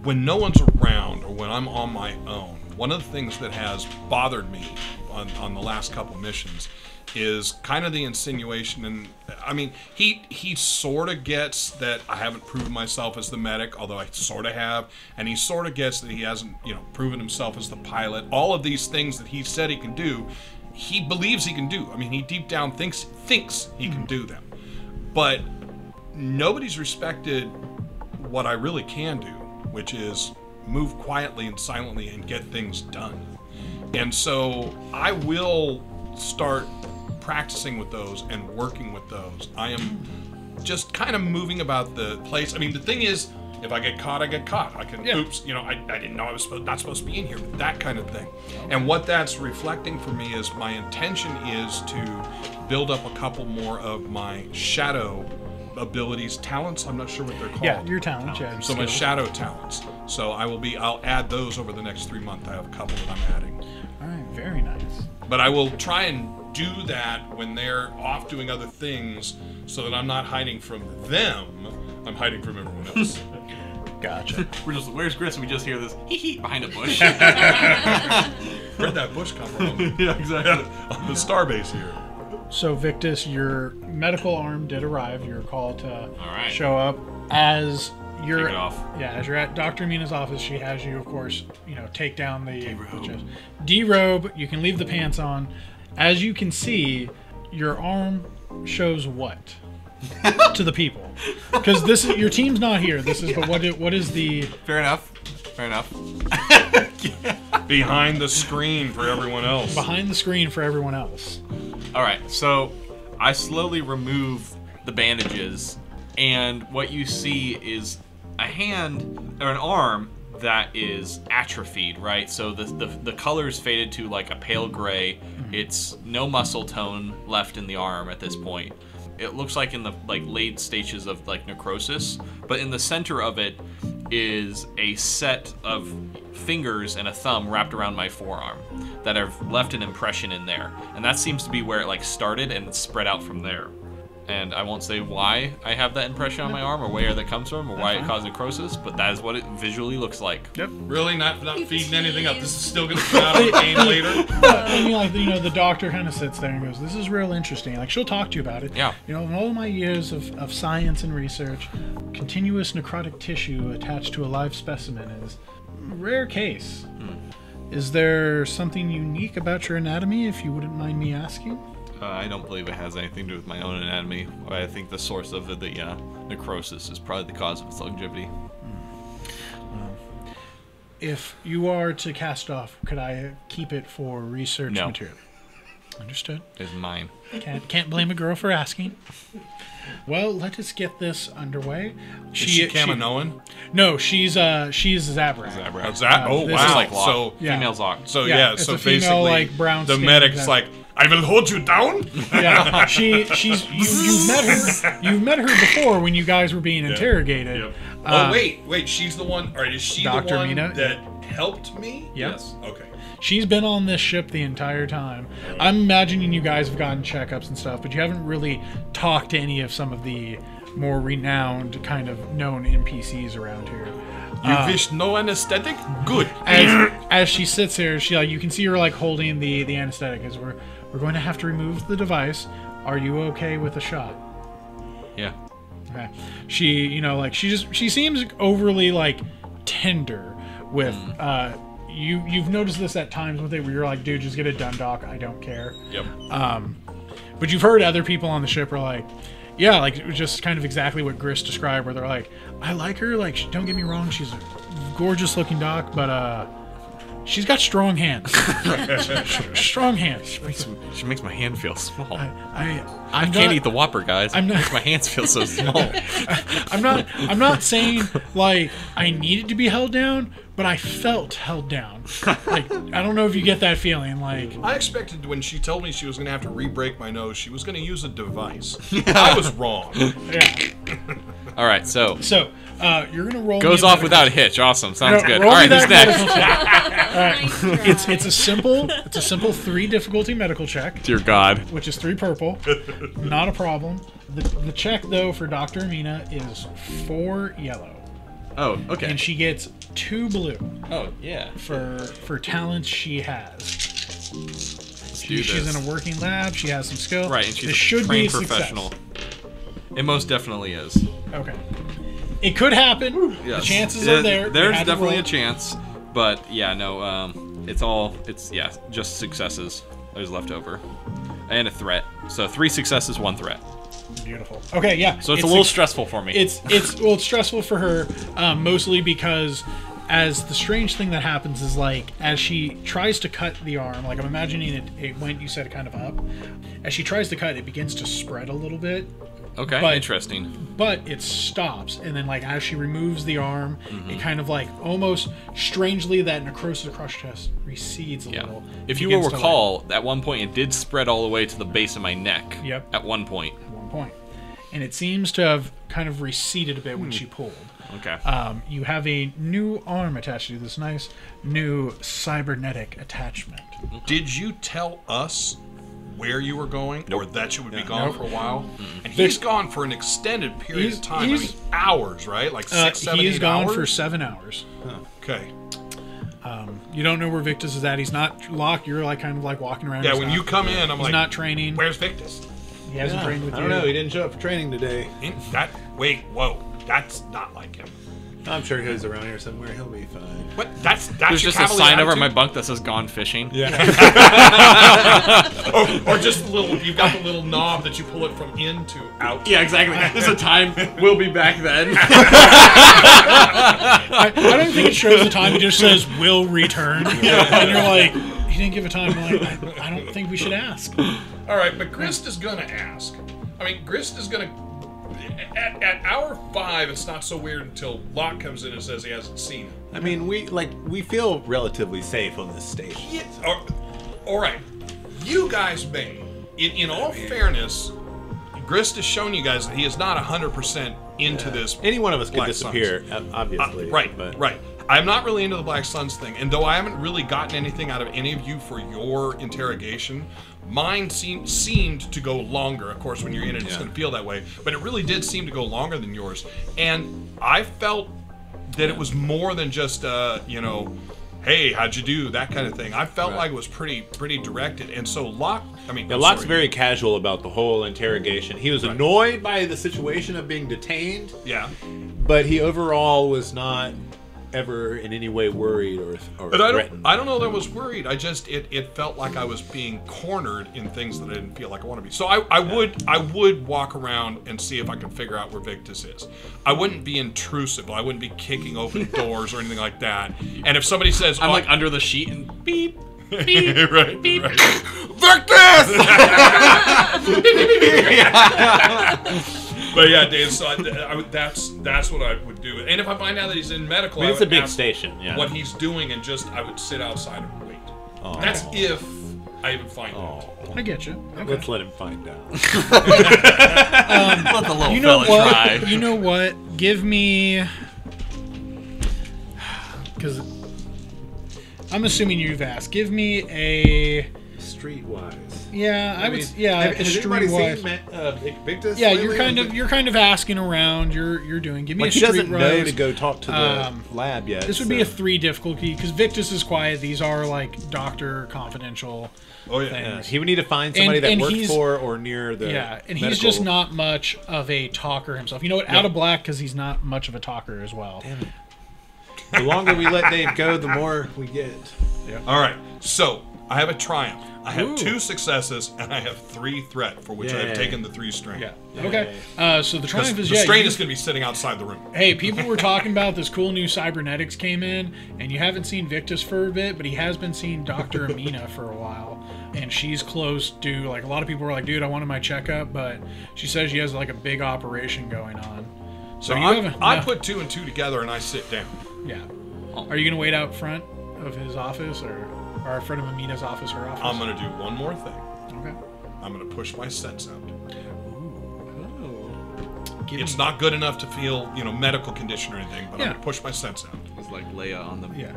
when no one's around or when I'm on my own, one of the things that has bothered me on the last couple missions is kind of the insinuation, and I mean, he sort of gets that I haven't proven myself as the medic, although I sort of have, and he sort of gets that he hasn't, proven himself as the pilot. All of these things that he said he can do, he believes he can do. I mean, he deep down thinks he can do them, but nobody's respected what I really can do, which is move quietly and silently and get things done. And so I will start practicing with those and working with those. I am just kind of moving about the place. I mean, the thing is, if I get caught, I get caught. I can, oops, I didn't know I was not supposed to be in here, that kind of thing. And what that's reflecting for me is my intention is to build up a couple more of my shadow abilities, talents. I'm not sure what they're called. Yeah, your talents. Yeah, So my shadow talents. So I'll add those over the next 3 months. I have a couple that I'm adding. All right, very nice. But I will try and do that when they're off doing other things, so that I'm not hiding from them. I'm hiding from everyone else. Gotcha. Where's Grist? We just hear this hee behind a bush. Where'd that bush come from? Yeah, exactly. On the starbase here. So Victus, your medical arm did arrive. You're called to right. show up as you're. Take it off. Yeah, as you're at Dr. Mina's office, she has you, of course, take down the Derobe. derobe. You can leave the pants on. As you can see, your arm shows what to the people? Because your team's not here. But what is the? Fair enough. Behind the screen for everyone else. Behind the screen for everyone else. All right, so I slowly remove the bandages, and what you see is a hand or an arm that is atrophied, right? So the color's faded to like a pale gray. It's no muscle tone left in the arm at this point. It looks like in the like late stages of like necrosis, but in the center of it is a set of fingers and a thumb wrapped around my forearm that have left an impression in there, and that seems to be where it like started and it's spread out from there. And I won't say why I have that impression on my arm or where that comes from or why it caused necrosis, but that is what it visually looks like. Yep. Really, not feeding anything up. This is still going to come out of the game later. I mean, like, you know, the doctor kind of sits there and goes, "This is real interesting." Like, she'll talk to you about it. Yeah. You know, in all my years of science and research, continuous necrotic tissue attached to a live specimen is a rare case. Is there something unique about your anatomy, if you wouldn't mind me asking? I don't believe it has anything to do with my own anatomy. I think the source of the necrosis is probably the cause of its longevity. If you are to cast off, could I keep it for research No. material? Understood. It's mine. Can't blame a girl for asking. Well, let us get this underway. Is she Kaminoan? No, she's Zabrak. Zabrak. Is that? Oh, this wow. is like Locke. So, Yeah. Female Zoc. so Yeah, yeah, it's so a female, basically, like, brown the skin medic's that- like, I will hold you down. Yeah, you've met her. You've met her before when you guys were being interrogated. Yep. Oh, wait, she's the one. All right, is she Dr. the one Mina? that helped me? Yep. Yes. Okay. She's been on this ship the entire time. I'm imagining you guys have gotten checkups and stuff, but you haven't really talked to any of some of the more renowned, kind of known NPCs around here. You wish no anesthetic? Good. As she sits here, she you can see her like holding the anesthetic. As we're going to have to remove the device. Are you okay with a shot? Yeah. Okay. She she seems overly like tender with you've noticed this at times with it where you're like, dude, just get it done, doc. I don't care. Yep. But you've heard other people on the ship are like, yeah, like it was just kind of exactly what Grist described, where they're like, I like her, like don't get me wrong, she's a gorgeous looking doc, but she's got strong hands. Strong hands. She makes my hand feel small. I can't eat the Whopper, guys. I'm not- It makes my hands feel so small. I'm not saying like I needed to be held down, but I felt held down. Like I don't know if you get that feeling. Like I expected when she told me she was going to have to re-break my nose, she was going to use a device. I was wrong. yeah. All right, so So you're gonna roll. goes me a off medical- without a hitch. Awesome, sounds No, good. roll All me right, who's that next? medical check. It's a simple 3 difficulty medical check, Dear God. which is 3 purple. Not a problem. The check though for Dr. Amina is 4 yellow, Oh, okay. and she gets 2 blue Oh, yeah. for talents she has. do She's this. in a working lab. She has some skill. Right, and she's This a should trained be a success. professional. It most definitely is. Okay. It could happen. Yes. The chances are there. You There's had to definitely roll. a chance, but yeah, no. It's just successes. There's leftover, and a threat. So 3 successes, 1 threat. Beautiful. Okay, yeah. So it's a little stressful for me. It's stressful for her, mostly because as the strange thing that happens is like as she tries to cut the arm, like I'm imagining it went, you said, kind of up. As she tries to cut, it begins to spread a little bit, Okay, but- interesting. but it stops, and then like as she removes the arm, it kind of like almost strangely that necrosis across her chest recedes a Yeah. little. If you will begins to, recall, at one point it did spread all the way to the base of my neck. Yep. At one point. at one point, and it seems to have kind of receded a bit when she pulled. Okay. You have a new arm attached to this nice new cybernetic attachment. Did you tell us where you were going, or that you would be gone Nope. for a while? And he's gone for an extended period of time. I mean, hours, right? Like 6, 7, he is 8 gone hours? for 7 hours. Okay. You don't know where Victus is at. He's not locked. You're like kind of like walking around. Yeah, He's when not- you come in, I'm he's like, not training. where's Victus? He hasn't Yeah, trained with I you. don't know. He didn't show up for training today. Wait, whoa, that's not like him. I'm sure he's around here somewhere. He'll be fine. What? That's There's your just a cavalier sign over attitude? my bunk that says "Gone fishing." Yeah. or just a little. You've got the little knob that you pull it from in to out. Yeah, exactly. There's a time. We'll be back then. I don't think it shows the time. It just says "will return," and you're like, "He didn't give a time." I'm like, I don't think we should ask. All right, but Grist is gonna ask. I mean, Grist is gonna. At hour 5, it's not so weird until Locke comes in and says he hasn't seen him. I mean, we feel relatively safe on this station. Yeah, all right, you guys may. In all fairness, Grist has shown you guys that he is not 100% into this. Any one of us could Black disappear, obviously. Right, but right. I'm not really into the Black Suns thing, and though I haven't really gotten anything out of any of you for your interrogation, mine seemed to go longer. Of course, when you're in it, it's going to feel that way, but it really did seem to go longer than yours. And I felt that it was more than just, hey, how'd you do? That kind of thing. I felt like it was pretty directed. And so Locke, Locke's very casual about the whole interrogation. He was annoyed by the situation of being detained. Yeah. But he overall was not ever in any way worried or But threatened. I don't know that I was worried. I just it felt like I was being cornered in things that I didn't feel like I want to be. So I would walk around and see if I could figure out where Victus is. I wouldn't be intrusive. I wouldn't be kicking open doors or anything like that. And if somebody says, I'm like under the sheet and beep. beep, right, beep. Right. Victus! But yeah, Dave. So that's what I would do. And if I find out that he's in medical, I mean, I it's a would big ask station. Yeah. what he's doing, and I would sit outside and wait. Oh. That's if I even find out. I get you. Okay. Let's let him find out. Let the little You know fella what? try. You know what? Give me, because I'm assuming you've asked. Give me a. Streetwise. Yeah, I would. mean, Yeah, has anybody streetwise. seen Victus? Yeah, lately? you're kind of asking around. You're doing. Give me Like a he doesn't know streetwise. to go talk to the lab yet. This would be a 3 difficulty because Victus is quiet. These are like doctor confidential. Oh yeah. things. He would need to find somebody And that worked he's- for or near the. Yeah, and he's medical- just not much of a talker himself. You know what? Out of black because he's not much of a talker as well. Damn it. The longer we let Dave go, the more we get. All right. So I have a triumph. I have Ooh. 2 successes and I have 3 threat, for which I have Yay. taken the 3 strain. Yeah. Okay. So the Because triumph the is strain you- is going to be sitting outside the room. Hey, people were talking about this cool new cybernetics came in, and you haven't seen Victus for a bit, but he has been seeing Dr. Amina for a while, and she's close to, like, a lot of people were like, dude, I wanted my checkup, but she says she has, like, a big operation going on. So you I haven't- put 2 and 2 together and I sit down. Yeah. Are you going to wait out front of his office, or in front of Amina's office, her office? I'm going to do one more thing. Okay. I'm going to push my sense out. Give It's me- not good enough to feel, medical condition or anything, but Yeah. I'm going to push my sense out. It's like Leia on the. Yeah.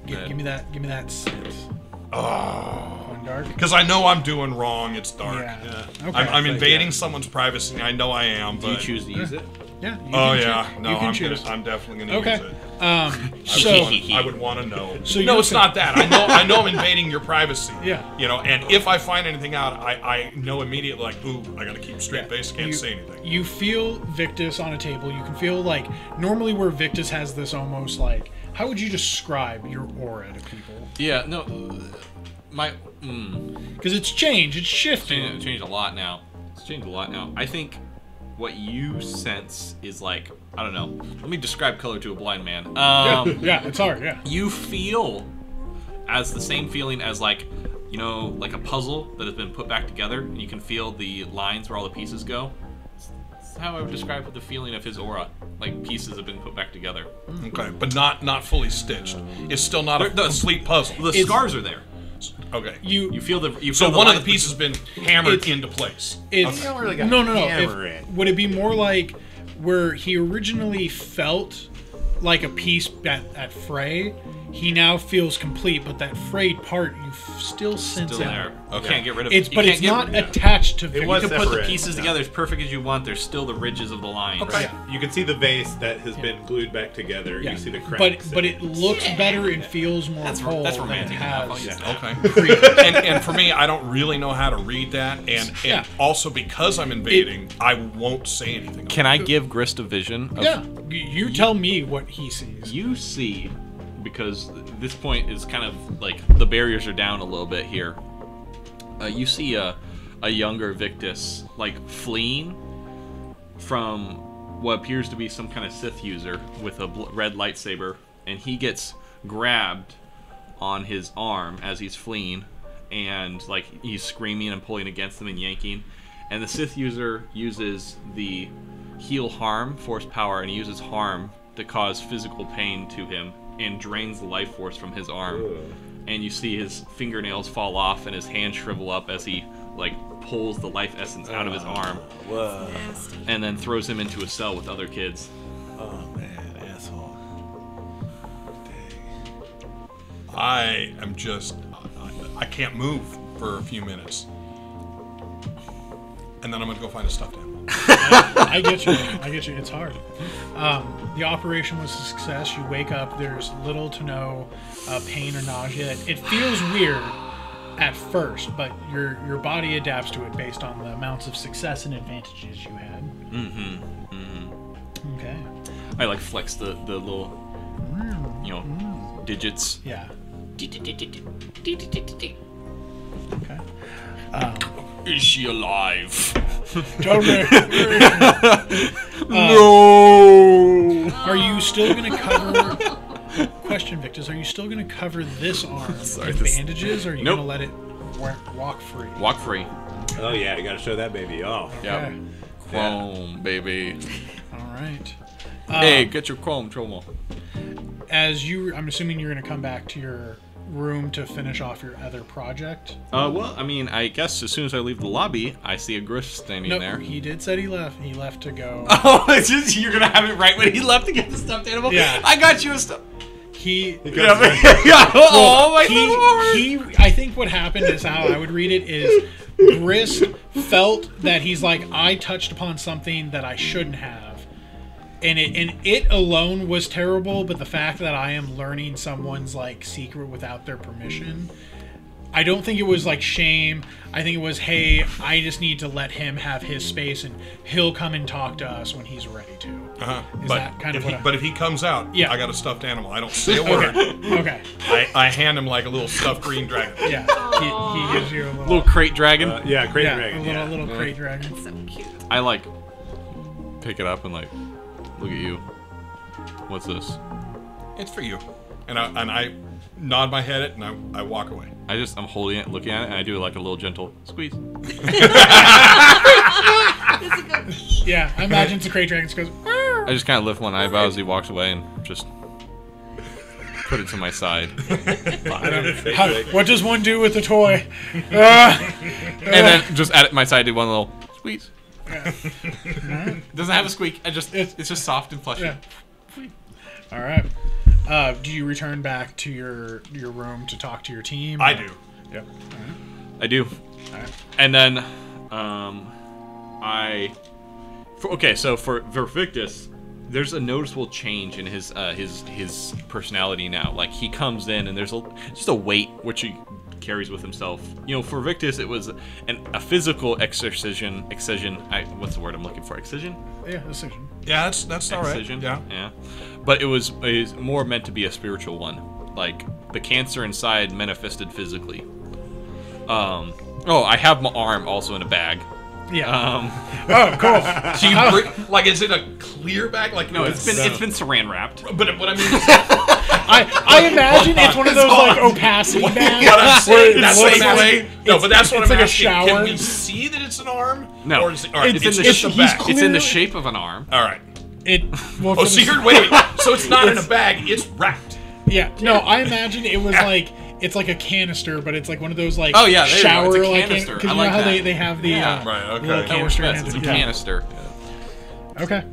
Good. Give me that sense. Oh. Going dark? Because I know I'm doing wrong. It's dark. Yeah. Okay. I'm invading someone's privacy. I know I am, Do you but... choose to use it? Yeah. You Oh can yeah, choose. no, You can I'm choose. definitely gonna Okay. use it. So I would want to know. So no, you're it's not that. I know I'm invading your privacy. Yeah. And if I find anything out, I know immediately, like, ooh, I gotta keep straight face. Can't you, say anything. You feel Victus on a table. You can feel like normally where Victus has this almost like, how would you describe your aura to people? Yeah. No. My. Because it's changed. It's shifted. It's changed a lot now. It's changed a lot now. I think what you sense is like, I don't know. Let me describe color to a blind man. Yeah, it's hard. Yeah. You feel as the same feeling as like like a puzzle that has been put back together, and you can feel the lines where all the pieces go. That's how I would describe the feeling of his aura. Like pieces have been put back together. Okay, but not fully stitched. It's still not a complete puzzle. The scars are there. Okay. You feel the. You So feel the one of the lines, pieces has been hammered into place. It's don't really got no. hammer it. Would it be more like where he originally felt like a piece at Frey? he now feels complete, but that frayed part you still sense Still it. there. Okay. You can't get rid of It's you but can't it's get not rid- attached to. It was You can put the separate. pieces together as perfect as you want. There's still the ridges of the line. Okay. Yeah. You can see the vase that has been glued back together. Yeah. You see the cracks. But it looks better and feels more That's whole that's than it romantic enough. I'll has. use that. Okay. and for me, I don't really know how to read that, and Yeah. also because I'm invading, I won't say anything. Can I give Grist a vision? Of Yeah, you tell me what he sees. You see, because this point is kind of like the barriers are down a little bit here. You see a younger Victus like fleeing from what appears to be some kind of Sith user with a red lightsaber, and he gets grabbed on his arm as he's fleeing, and like he's screaming and pulling against him and yanking. And the Sith user uses the heal harm force power, and he uses harm to cause physical pain to him and drains the life force from his arm. And you see his fingernails fall off and his hand shrivel up as he like pulls the life essence out of his arm Whoa. Nasty. and then throws him into a cell with other kids. Oh man, asshole. Dang. I am just, I can't move for a few minutes, and then I'm gonna go find a stuffed animal. I get you. I get you. It's hard. The operation was a success. You wake up. There's little to no pain or nausea. It feels weird at first, but your body adapts to it based on the amounts of success and advantages you had. Okay. I like flex the little, you know, digits. Yeah. Okay. Is she alive? Tell me. No. Are you still going to cover... Question, Victus. Are you still going to cover this arm in bandages, or are you Nope. going to let it walk free? Walk free. Oh yeah, you gotta show that baby off. Yeah. Okay. Chrome, baby. All right. Hey, get your chrome, Chomo. I'm assuming you're going to come back to your room to finish off your other project. Well, I mean, I guess as soon as I leave the lobby, I see a Grist standing No, there. he did said he left. He left to go. Oh, it's just you're gonna have it right when he left to get the stuffed animal. Yeah. I got you a stuff. He. Yeah, oh my little heart. He. I think what happened is how I would read it is Grist felt that he's like, I touched upon something that I shouldn't have. And it alone was terrible, but the fact that I am learning someone's like secret without their permission, I don't think it was like shame. I think it was, hey, I just need to let him have his space, and he'll come and talk to us when he's ready to. Is But that kind of what? but if he comes out, Yeah. I got a stuffed animal. I don't say a word. Okay. I hand him like a little stuffed green dragon. Yeah. He gives you a Little crate dragon. Yeah, Crazy yeah, Dragon. a little crate dragon. So cute. I like pick it up and like look at you. What's this? It's for you. And I nod my head at it, and I walk away. I'm holding it, looking at it, and I do like a little gentle squeeze. Yeah, I imagine it's a crate dragon. Just goes. I just kind of lift one eyebrow as he walks away and just put it to my side. What does one do with the toy? And then just at my side, do one little squeeze. Doesn't have a squeak. It's just soft and fleshy. Yeah. All right. Do you return back to your room to talk to your team? I do. Yep. I do. All right. And then, so for Victus, there's a noticeable change in his personality now. Like he comes in and there's just a weight which he carries with himself. You know, for Victus, it was a physical excision. What's the word I'm looking for? Excision? Yeah, decision. Yeah, that's all right. Excision. Yeah. But it was more meant to be a spiritual one. Like the cancer inside manifested physically. I have my arm also in a bag. Yeah. Oh, cool. So you like, is it a clear bag? Like No, it's been saran wrapped. But what I mean is, I imagine it's one of those like opacity bags. what I'm saying, that's where what I'm asking. No, but that's what it's I'm like a asking. shower. Can we see that it's an arm? No. Or is it, all right, It's it's in just the- a he's bag. clear- It's in the Clearly- shape of an arm. All right. Well, Oh, for so the- wait. So it's not in a bag. It's wrapped. Yeah. No, I imagine it was like it's like a canister, but it's like one of those like Oh, yeah, there you go. shower It's a like canister. because I you like know how that. they have the Right, okay. little Can't canister. Yes, it's a yeah. canister. Okay.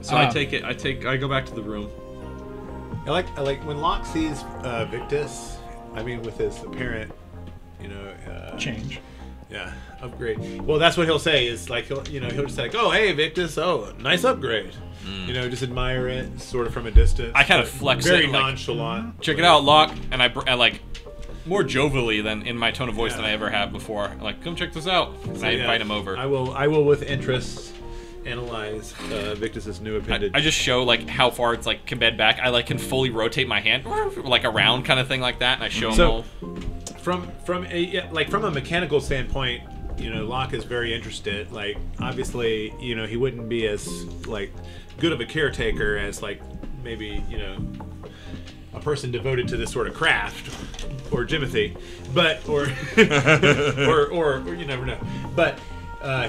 So I take it. I go back to the room. I like when Locke sees Victus. I mean, with his apparent, Change. Yeah, upgrade. Well, that's what he'll say. Is like he'll just say, like, "Oh, hey, Victus. Oh, nice upgrade." Just admire it, sort of from a distance. I kind of flex very it, like, nonchalant. Check it out, Locke, and I like more jovially than in my tone of voice than I ever have before. I'm like, come check this out. And I invite him over. I will with interest analyze Victus's new appendage. I just show like how far it's like can bend back. I like can fully rotate my hand like around kind of thing like that, and I show him all. From a mechanical standpoint, Locke is very interested. Like, obviously, he wouldn't be as like good of a caretaker as like maybe a person devoted to this sort of craft, or Jimothy, but or you never know. But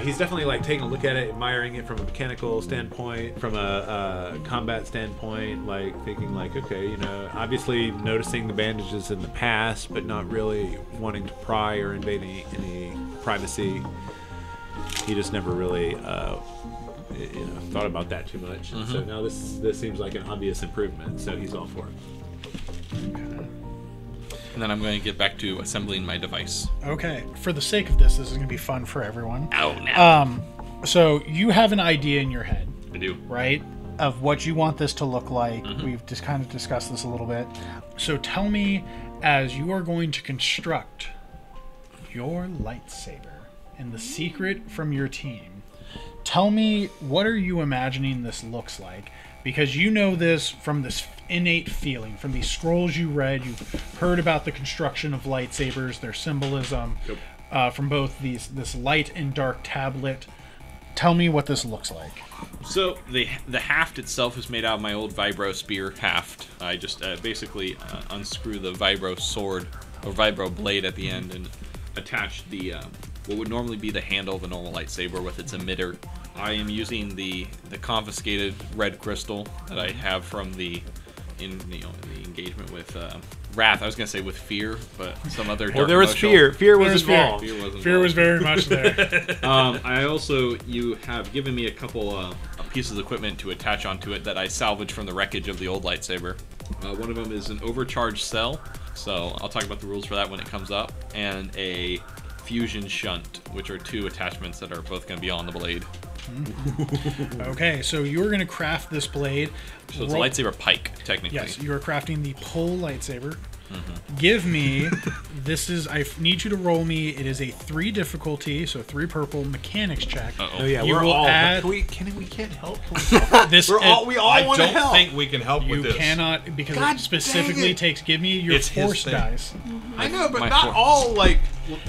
he's definitely like taking a look at it, admiring it from a mechanical standpoint, from a combat standpoint, like thinking like, okay, obviously noticing the bandages in the past, but not really wanting to pry or invade any privacy. He just never really thought about that too much. And so now this seems like an obvious improvement, so he's all for it. And then I'm going to get back to assembling my device. Okay. For the sake of this is going to be fun for everyone. Oh, no. So you have an idea in your head. I do. Right? Of what you want this to look like. We've just kind of discussed this a little bit. So tell me, as you are going to construct your lightsaber and the secret from your team, tell me, what are you imagining this looks like? Because you know this from this innate feeling, from these scrolls you read, you've heard about the construction of lightsabers, their symbolism, from both this light and dark tablet. Tell me what this looks like. So the haft itself is made out of my old vibro spear haft. I just basically unscrew the vibro sword or vibro blade at the end and attach the what would normally be the handle of a normal lightsaber with its emitter. I am using the confiscated red crystal that I have from the engagement with Wrath. I was gonna say with Fear, but some other. Well, there was Fear. Fear was involved. Fear was very much there. I also, you have given me a couple pieces of equipment to attach onto it that I salvaged from the wreckage of the old lightsaber. One of them is an overcharged cell, so I'll talk about the rules for that when it comes up, and a fusion shunt, which are two attachments that are both going to be on the blade. Okay, so you're going to craft this blade. So it's a lightsaber pike, technically. Yes, you're crafting the pole lightsaber. Give me, I need you to roll me, it is a 3 difficulty, so 3 purple mechanics check. Oh yeah, you we're will all. add, we can't help. this. We all want to I don't help. think we can help with this. You cannot, because God it specifically dang it. takes, give me your It's his force thing. dice. I know, but My not force. all like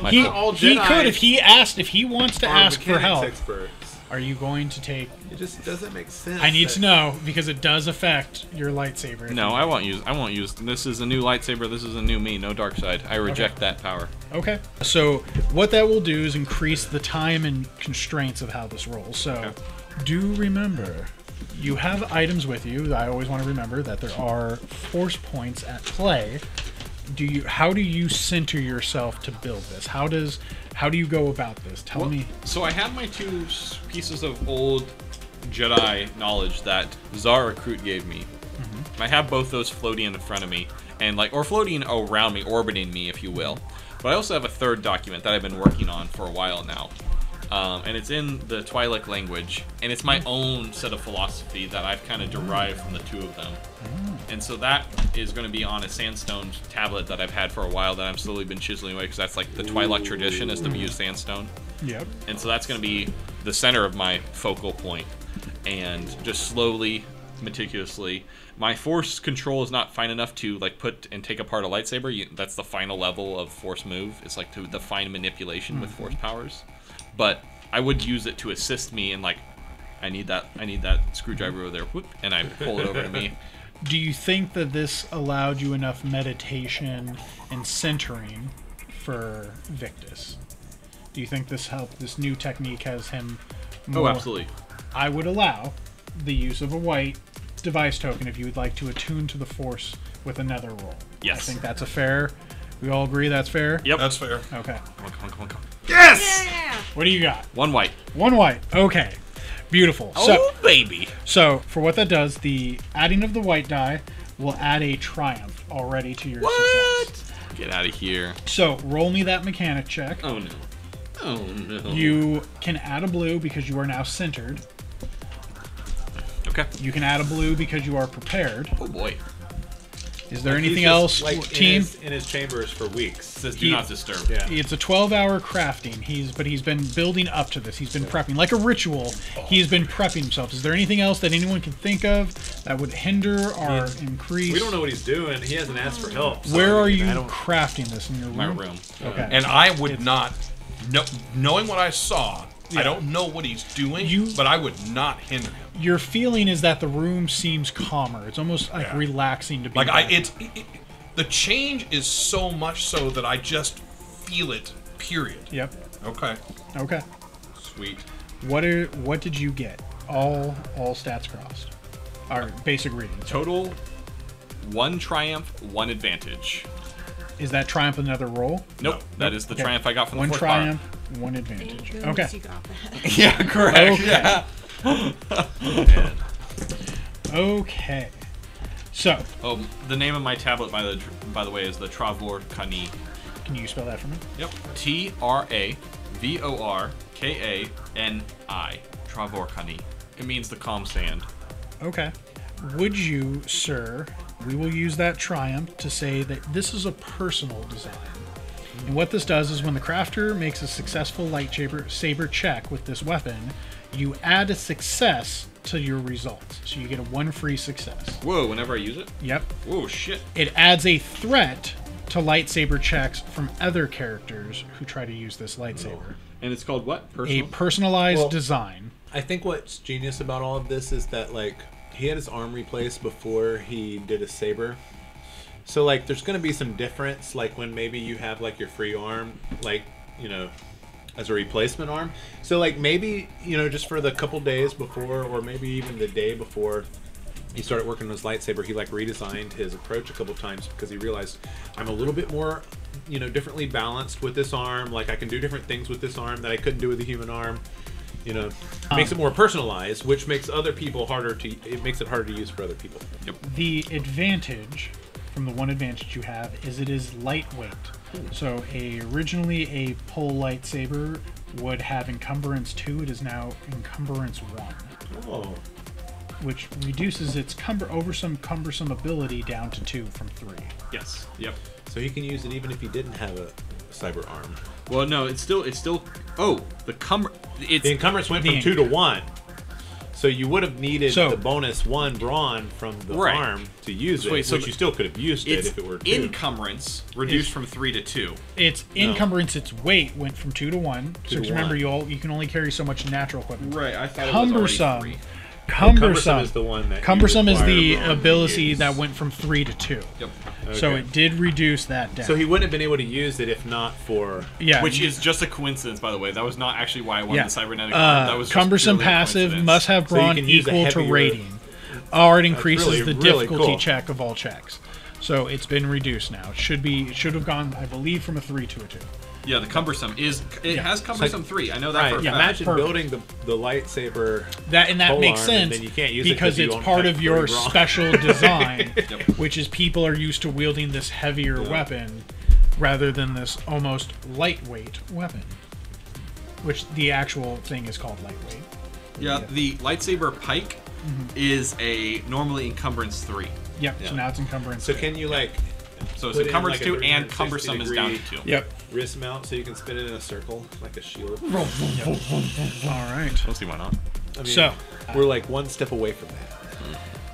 He, not all he Jedi could, if he wants to are ask for mechanics help. experts. Are you going to take... It just doesn't make sense. I need to know, because it does affect your lightsaber. No, I won't use. This is a new lightsaber. This is a new me. No dark side. I reject that power. Okay. So what that will do is increase the time and constraints of how this rolls. So do remember, you have items with you. I always want to remember that there are force points at play. How do you center yourself to build this? How do you go about this? Tell me. So I have my 2 pieces of old Jedi knowledge that Zara Recruit gave me. I have both those floating in front of me, and or floating around me, orbiting me, if you will. But I also have a 3rd document that I've been working on for a while now. And it's in the Twi'lek language, and it's my own set of philosophy that I've kind of derived from the 2 of them. And so that is going to be on a sandstone tablet that I've had for a while that I've slowly been chiseling away, because that's like the Twi'lek tradition is to use sandstone. Yep. And so that's going to be the center of my focal point. And just slowly, meticulously, my force control is not fine enough to put and take apart a lightsaber. That's the final level of force move. It's like the fine manipulation with force powers. But I would use it to assist me in I need that screwdriver over there, whoop, and I pull it over to me. Do you think that this allowed you enough meditation and centering for Victus? Do you think this new technique has him more... Oh, absolutely. I would allow the use of a white device token if you would like to attune to the Force with another roll. Yes. I think that's a fair... We all agree that's fair? Yep. That's fair. Okay. Come on. Yes. Yeah. What do you got? 1 white. 1 white. Okay. Beautiful. Oh, baby. So, for what that does, the adding of the white die will add a triumph already to your What? success. Get out of here. So roll me that mechanic check. Oh no. Oh no. You can add a blue because you are now centered. Okay. You can add a blue because you are prepared. Oh boy. Is there Like, anything he's else, just, like, team? in his chambers for weeks. It says do not disturb. Yeah. It's a 12-hour crafting. He's been building up to this. He's been prepping like a ritual. He's been prepping himself. Is there anything else that anyone can think of that would hinder or increase? We don't know what he's doing. He hasn't asked for help. so, Where I are mean, you I don't- crafting this in your room? My room. Okay. And I would not, knowing what I saw, I don't know what he's doing, but I would not hinder him. Your feeling is that the room seems calmer. It's almost like relaxing to be. Like there. the change is so much so that I just feel it. Period. Yep. Okay. Okay. Sweet. What did you get? All stats crossed. Our basic readings. Total 1 triumph, 1 advantage. Is that triumph another roll? Nope. That is the Okay. triumph I got from the One fourth triumph, one advantage. Thank Okay. goodness you got that. Yeah, correct. Okay. Yeah. Okay. So, Oh, the name of my tablet, by the way, is the Travor Kani. can you spell that for me? Yep. Travorkani. Travor Kani. It means the calm sand. Okay. Would you, sir, we will use that triumph to say that this is a personal design. And what this does is when the crafter makes a successful lightsaber check with this weapon, you add a success to your results. So you get a 1 free success. Whoa, whenever I use it? Yep. Whoa, shit. It adds a threat to lightsaber checks from other characters who try to use this lightsaber. And it's called what? A personalized Well- design. I think what's genius about all of this is that, like, he had his arm replaced before he did his saber. So, like, there's going to be some difference, like, when maybe you have, like, your free arm, like, you know, as a replacement arm. So, like, maybe, you know, just for the couple days before, or maybe even the day before he started working on his lightsaber, he, like, redesigned his approach a couple times because he realized I'm a little bit more, you know, differently balanced with this arm. Like, I can do different things with this arm that I couldn't do with the human arm. You know, makes it more personalized, which makes other people it makes it harder to use for other people. Yep. The advantage from the one advantage you have is it is lightweight. So originally a pole lightsaber would have encumbrance 2. It is now encumbrance 1, Oh. which reduces its cumbersome ability down to 2 from 3. Yes. Yep. So he can use it even if he didn't have a cyber arm. Well, no, it's still. Oh, The encumbrance went from 2 to 1. So you would have needed the bonus 1 brawn from the arm to use it, which you still could have used it if it were 2. Encumbrance reduced from 3 to 2. Its encumbrance, its weight went from 2 to 1. So remember, 1. you can only carry so much natural equipment. Right, I thought Cumbersome. it was already 3. Cumbersome is the one that Cumbersome is the require ability that went from 3 to 2. Yep. So Okay. it did reduce that down. So he wouldn't have been able to use it if not for... yeah, Which is just a coincidence, by the way. That was not actually why I wanted the cybernetic arm. That was just cumbersome purely a passive coincidence. must have So you brawn can use a equal to heavier- rating, or it increases really, the really difficulty cool. check of all checks. So it's been reduced now. It should have gone, I believe, from a 3 to a 2. Yeah, the cumbersome is. It has cumbersome 3. I know that Right, for a fact. imagine Perfect. building the lightsaber... That pole makes arm, and sense then you can't use it because 'cause you it's don't part have of your free brawn. special design, which is people are used to wielding this heavier weapon rather than this almost lightweight weapon, which the actual thing is called lightweight. Yeah, the lightsaber pike is a normally encumbrance 3. Yep. Yeah. So now it's encumbrance. So can you, like... So it's put in, encumbrance like, a 2 and 360 cumbersome is down to 2. Yep. wrist mount so you can spin it in a circle like a shield? All right. Don't see why not. I mean, So we're like one step away from that.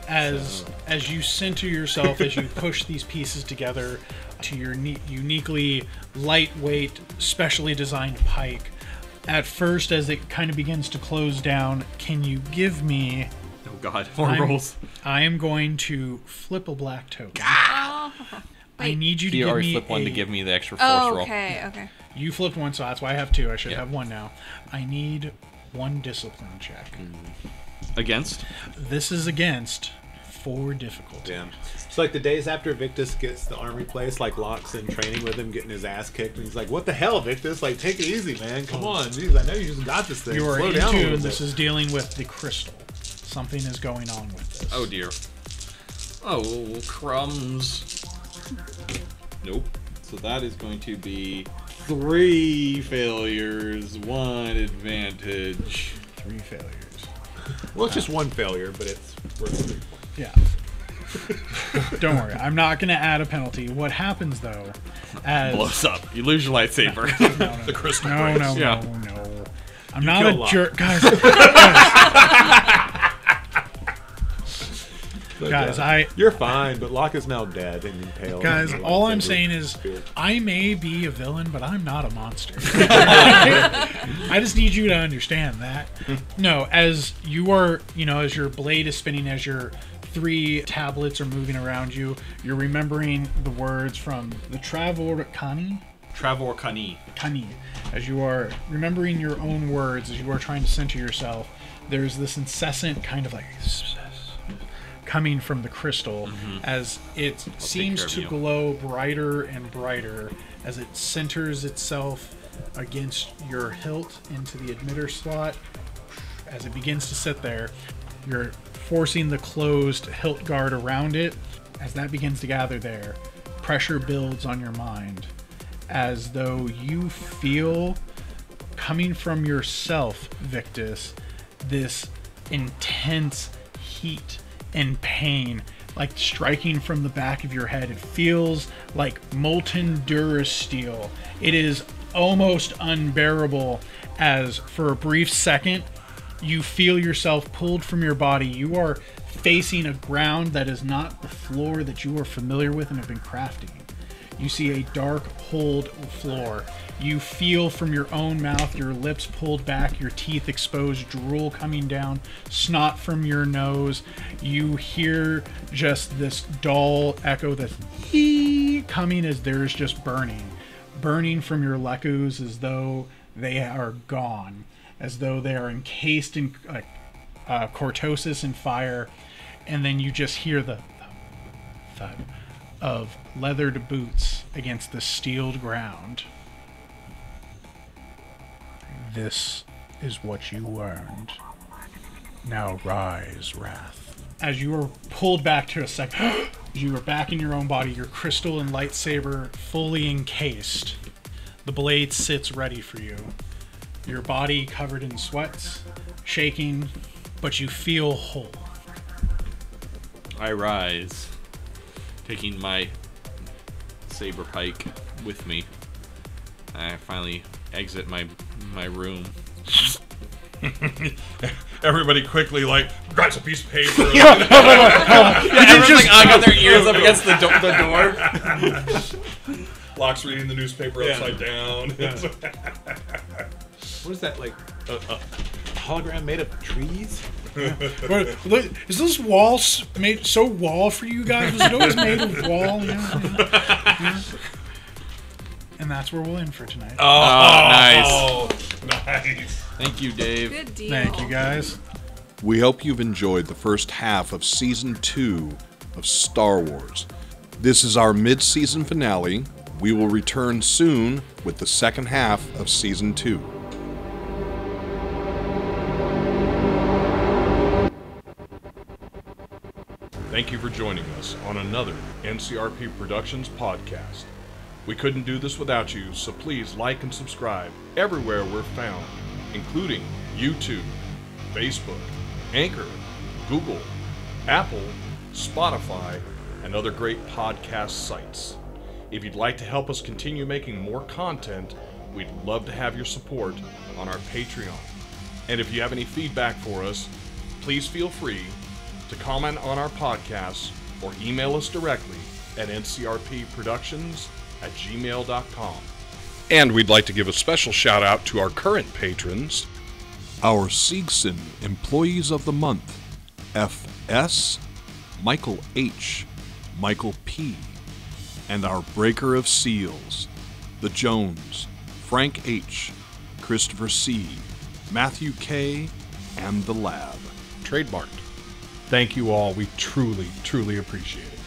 as you center yourself, as you push these pieces together to your uniquely lightweight, specially designed pike, at first, as it kind of begins to close down, can you give me... Oh god, more rolls. I am going to flip a black token. Oh. I need you to You give already me flipped one to a- give me the extra force Oh, roll. okay, okay. You flipped one, so that's why I have 2. I should Yeah. have 1 now. I need 1 discipline check. Against? This is against 4 difficulty. Damn. It's like the days after Victus gets the arm replaced, like Locke's in training with him, getting his ass kicked, and he's like, "What the hell, Victus? Like, take it easy, man. Come on, jeez, I know you just got this thing. You are Slow in down a little tune. bit." This is dealing with the crystal. Something is going on with this. Oh dear. Oh, crumbs. Nope. So that is going to be 3 failures, 1 advantage. 3 failures. Well, it's just 1 failure, but it's worth 3. Yeah. Don't worry. I'm not going to add a penalty. What happens, though, as... Blows up. You lose your lightsaber. No. The crystal No. breaks. Yeah. I'm not a Locke. jerk. Guys, You're fine, but Locke is now dead and impaled. Guys, and all I'm lightsaber saying is, spear. I may be a villain, but I'm not a monster. I just need you to understand that. No, as you are, as your blade is spinning, as your 3 tablets are moving around you, you're remembering the words from the Travor Kani. Kani. As you are remembering your own words, as you are trying to center yourself, there's this incessant kind of like coming from the crystal as it seems to glow brighter and brighter as it centers itself against your hilt into the emitter slot. As it begins to sit there, you're forcing the closed hilt guard around it. As that begins to gather there, pressure builds on your mind as though you feel coming from yourself, Victus, this intense heat and pain, like striking from the back of your head. It feels like molten durasteel. It is almost unbearable as for a brief second, you feel yourself pulled from your body. You are facing a ground that is not the floor that you are familiar with and have been crafting. You see a dark, holed floor. You feel from your own mouth, your lips pulled back, your teeth exposed, drool coming down, snot from your nose. You hear just this dull echo that's coming as there's just burning from your lecus as though they are gone, as though they are encased in cortosis and fire. And then you just hear the thud of leathered boots against the steeled ground. This is what you earned. Now rise, Wrath. As you are pulled back to a second, you are back in your own body, your crystal and lightsaber fully encased. The blade sits ready for you. Your body covered in sweats, shaking, but you feel whole. I rise, taking my saber pike with me. I finally exit my room. Everybody quickly grabs a piece of paper. Everyone's I got their ears up against the door. Locke's reading the newspaper upside down. What is that, like a hologram made of trees? Is this wall made so wall for you guys? Was it always made of wall? Yeah. And that's where we'll end for tonight. Nice. Thank you, Dave. Good deal. Thank you, guys. We hope you've enjoyed the first half of Season 2 of Star Wars. This is our mid-season finale. We will return soon with the second half of Season 2. Thank you for joining us on another NCRP Productions podcast. We couldn't do this without you, so please like and subscribe everywhere we're found, including YouTube, Facebook, Anchor, Google, Apple, Spotify, and other great podcast sites. If you'd like to help us continue making more content, we'd love to have your support on our Patreon. And if you have any feedback for us, please feel free to comment on our podcasts or email us directly at ncrpproductions@gmail.com. And we'd like to give a special shout out to our current patrons, our Siegson Employees of the Month, FS, Michael H., Michael P., and our Breaker of Seals, the Jones, Frank H., Christopher C., Matthew K., and the Lab. Trademarked. Thank you all. We truly, truly appreciate it.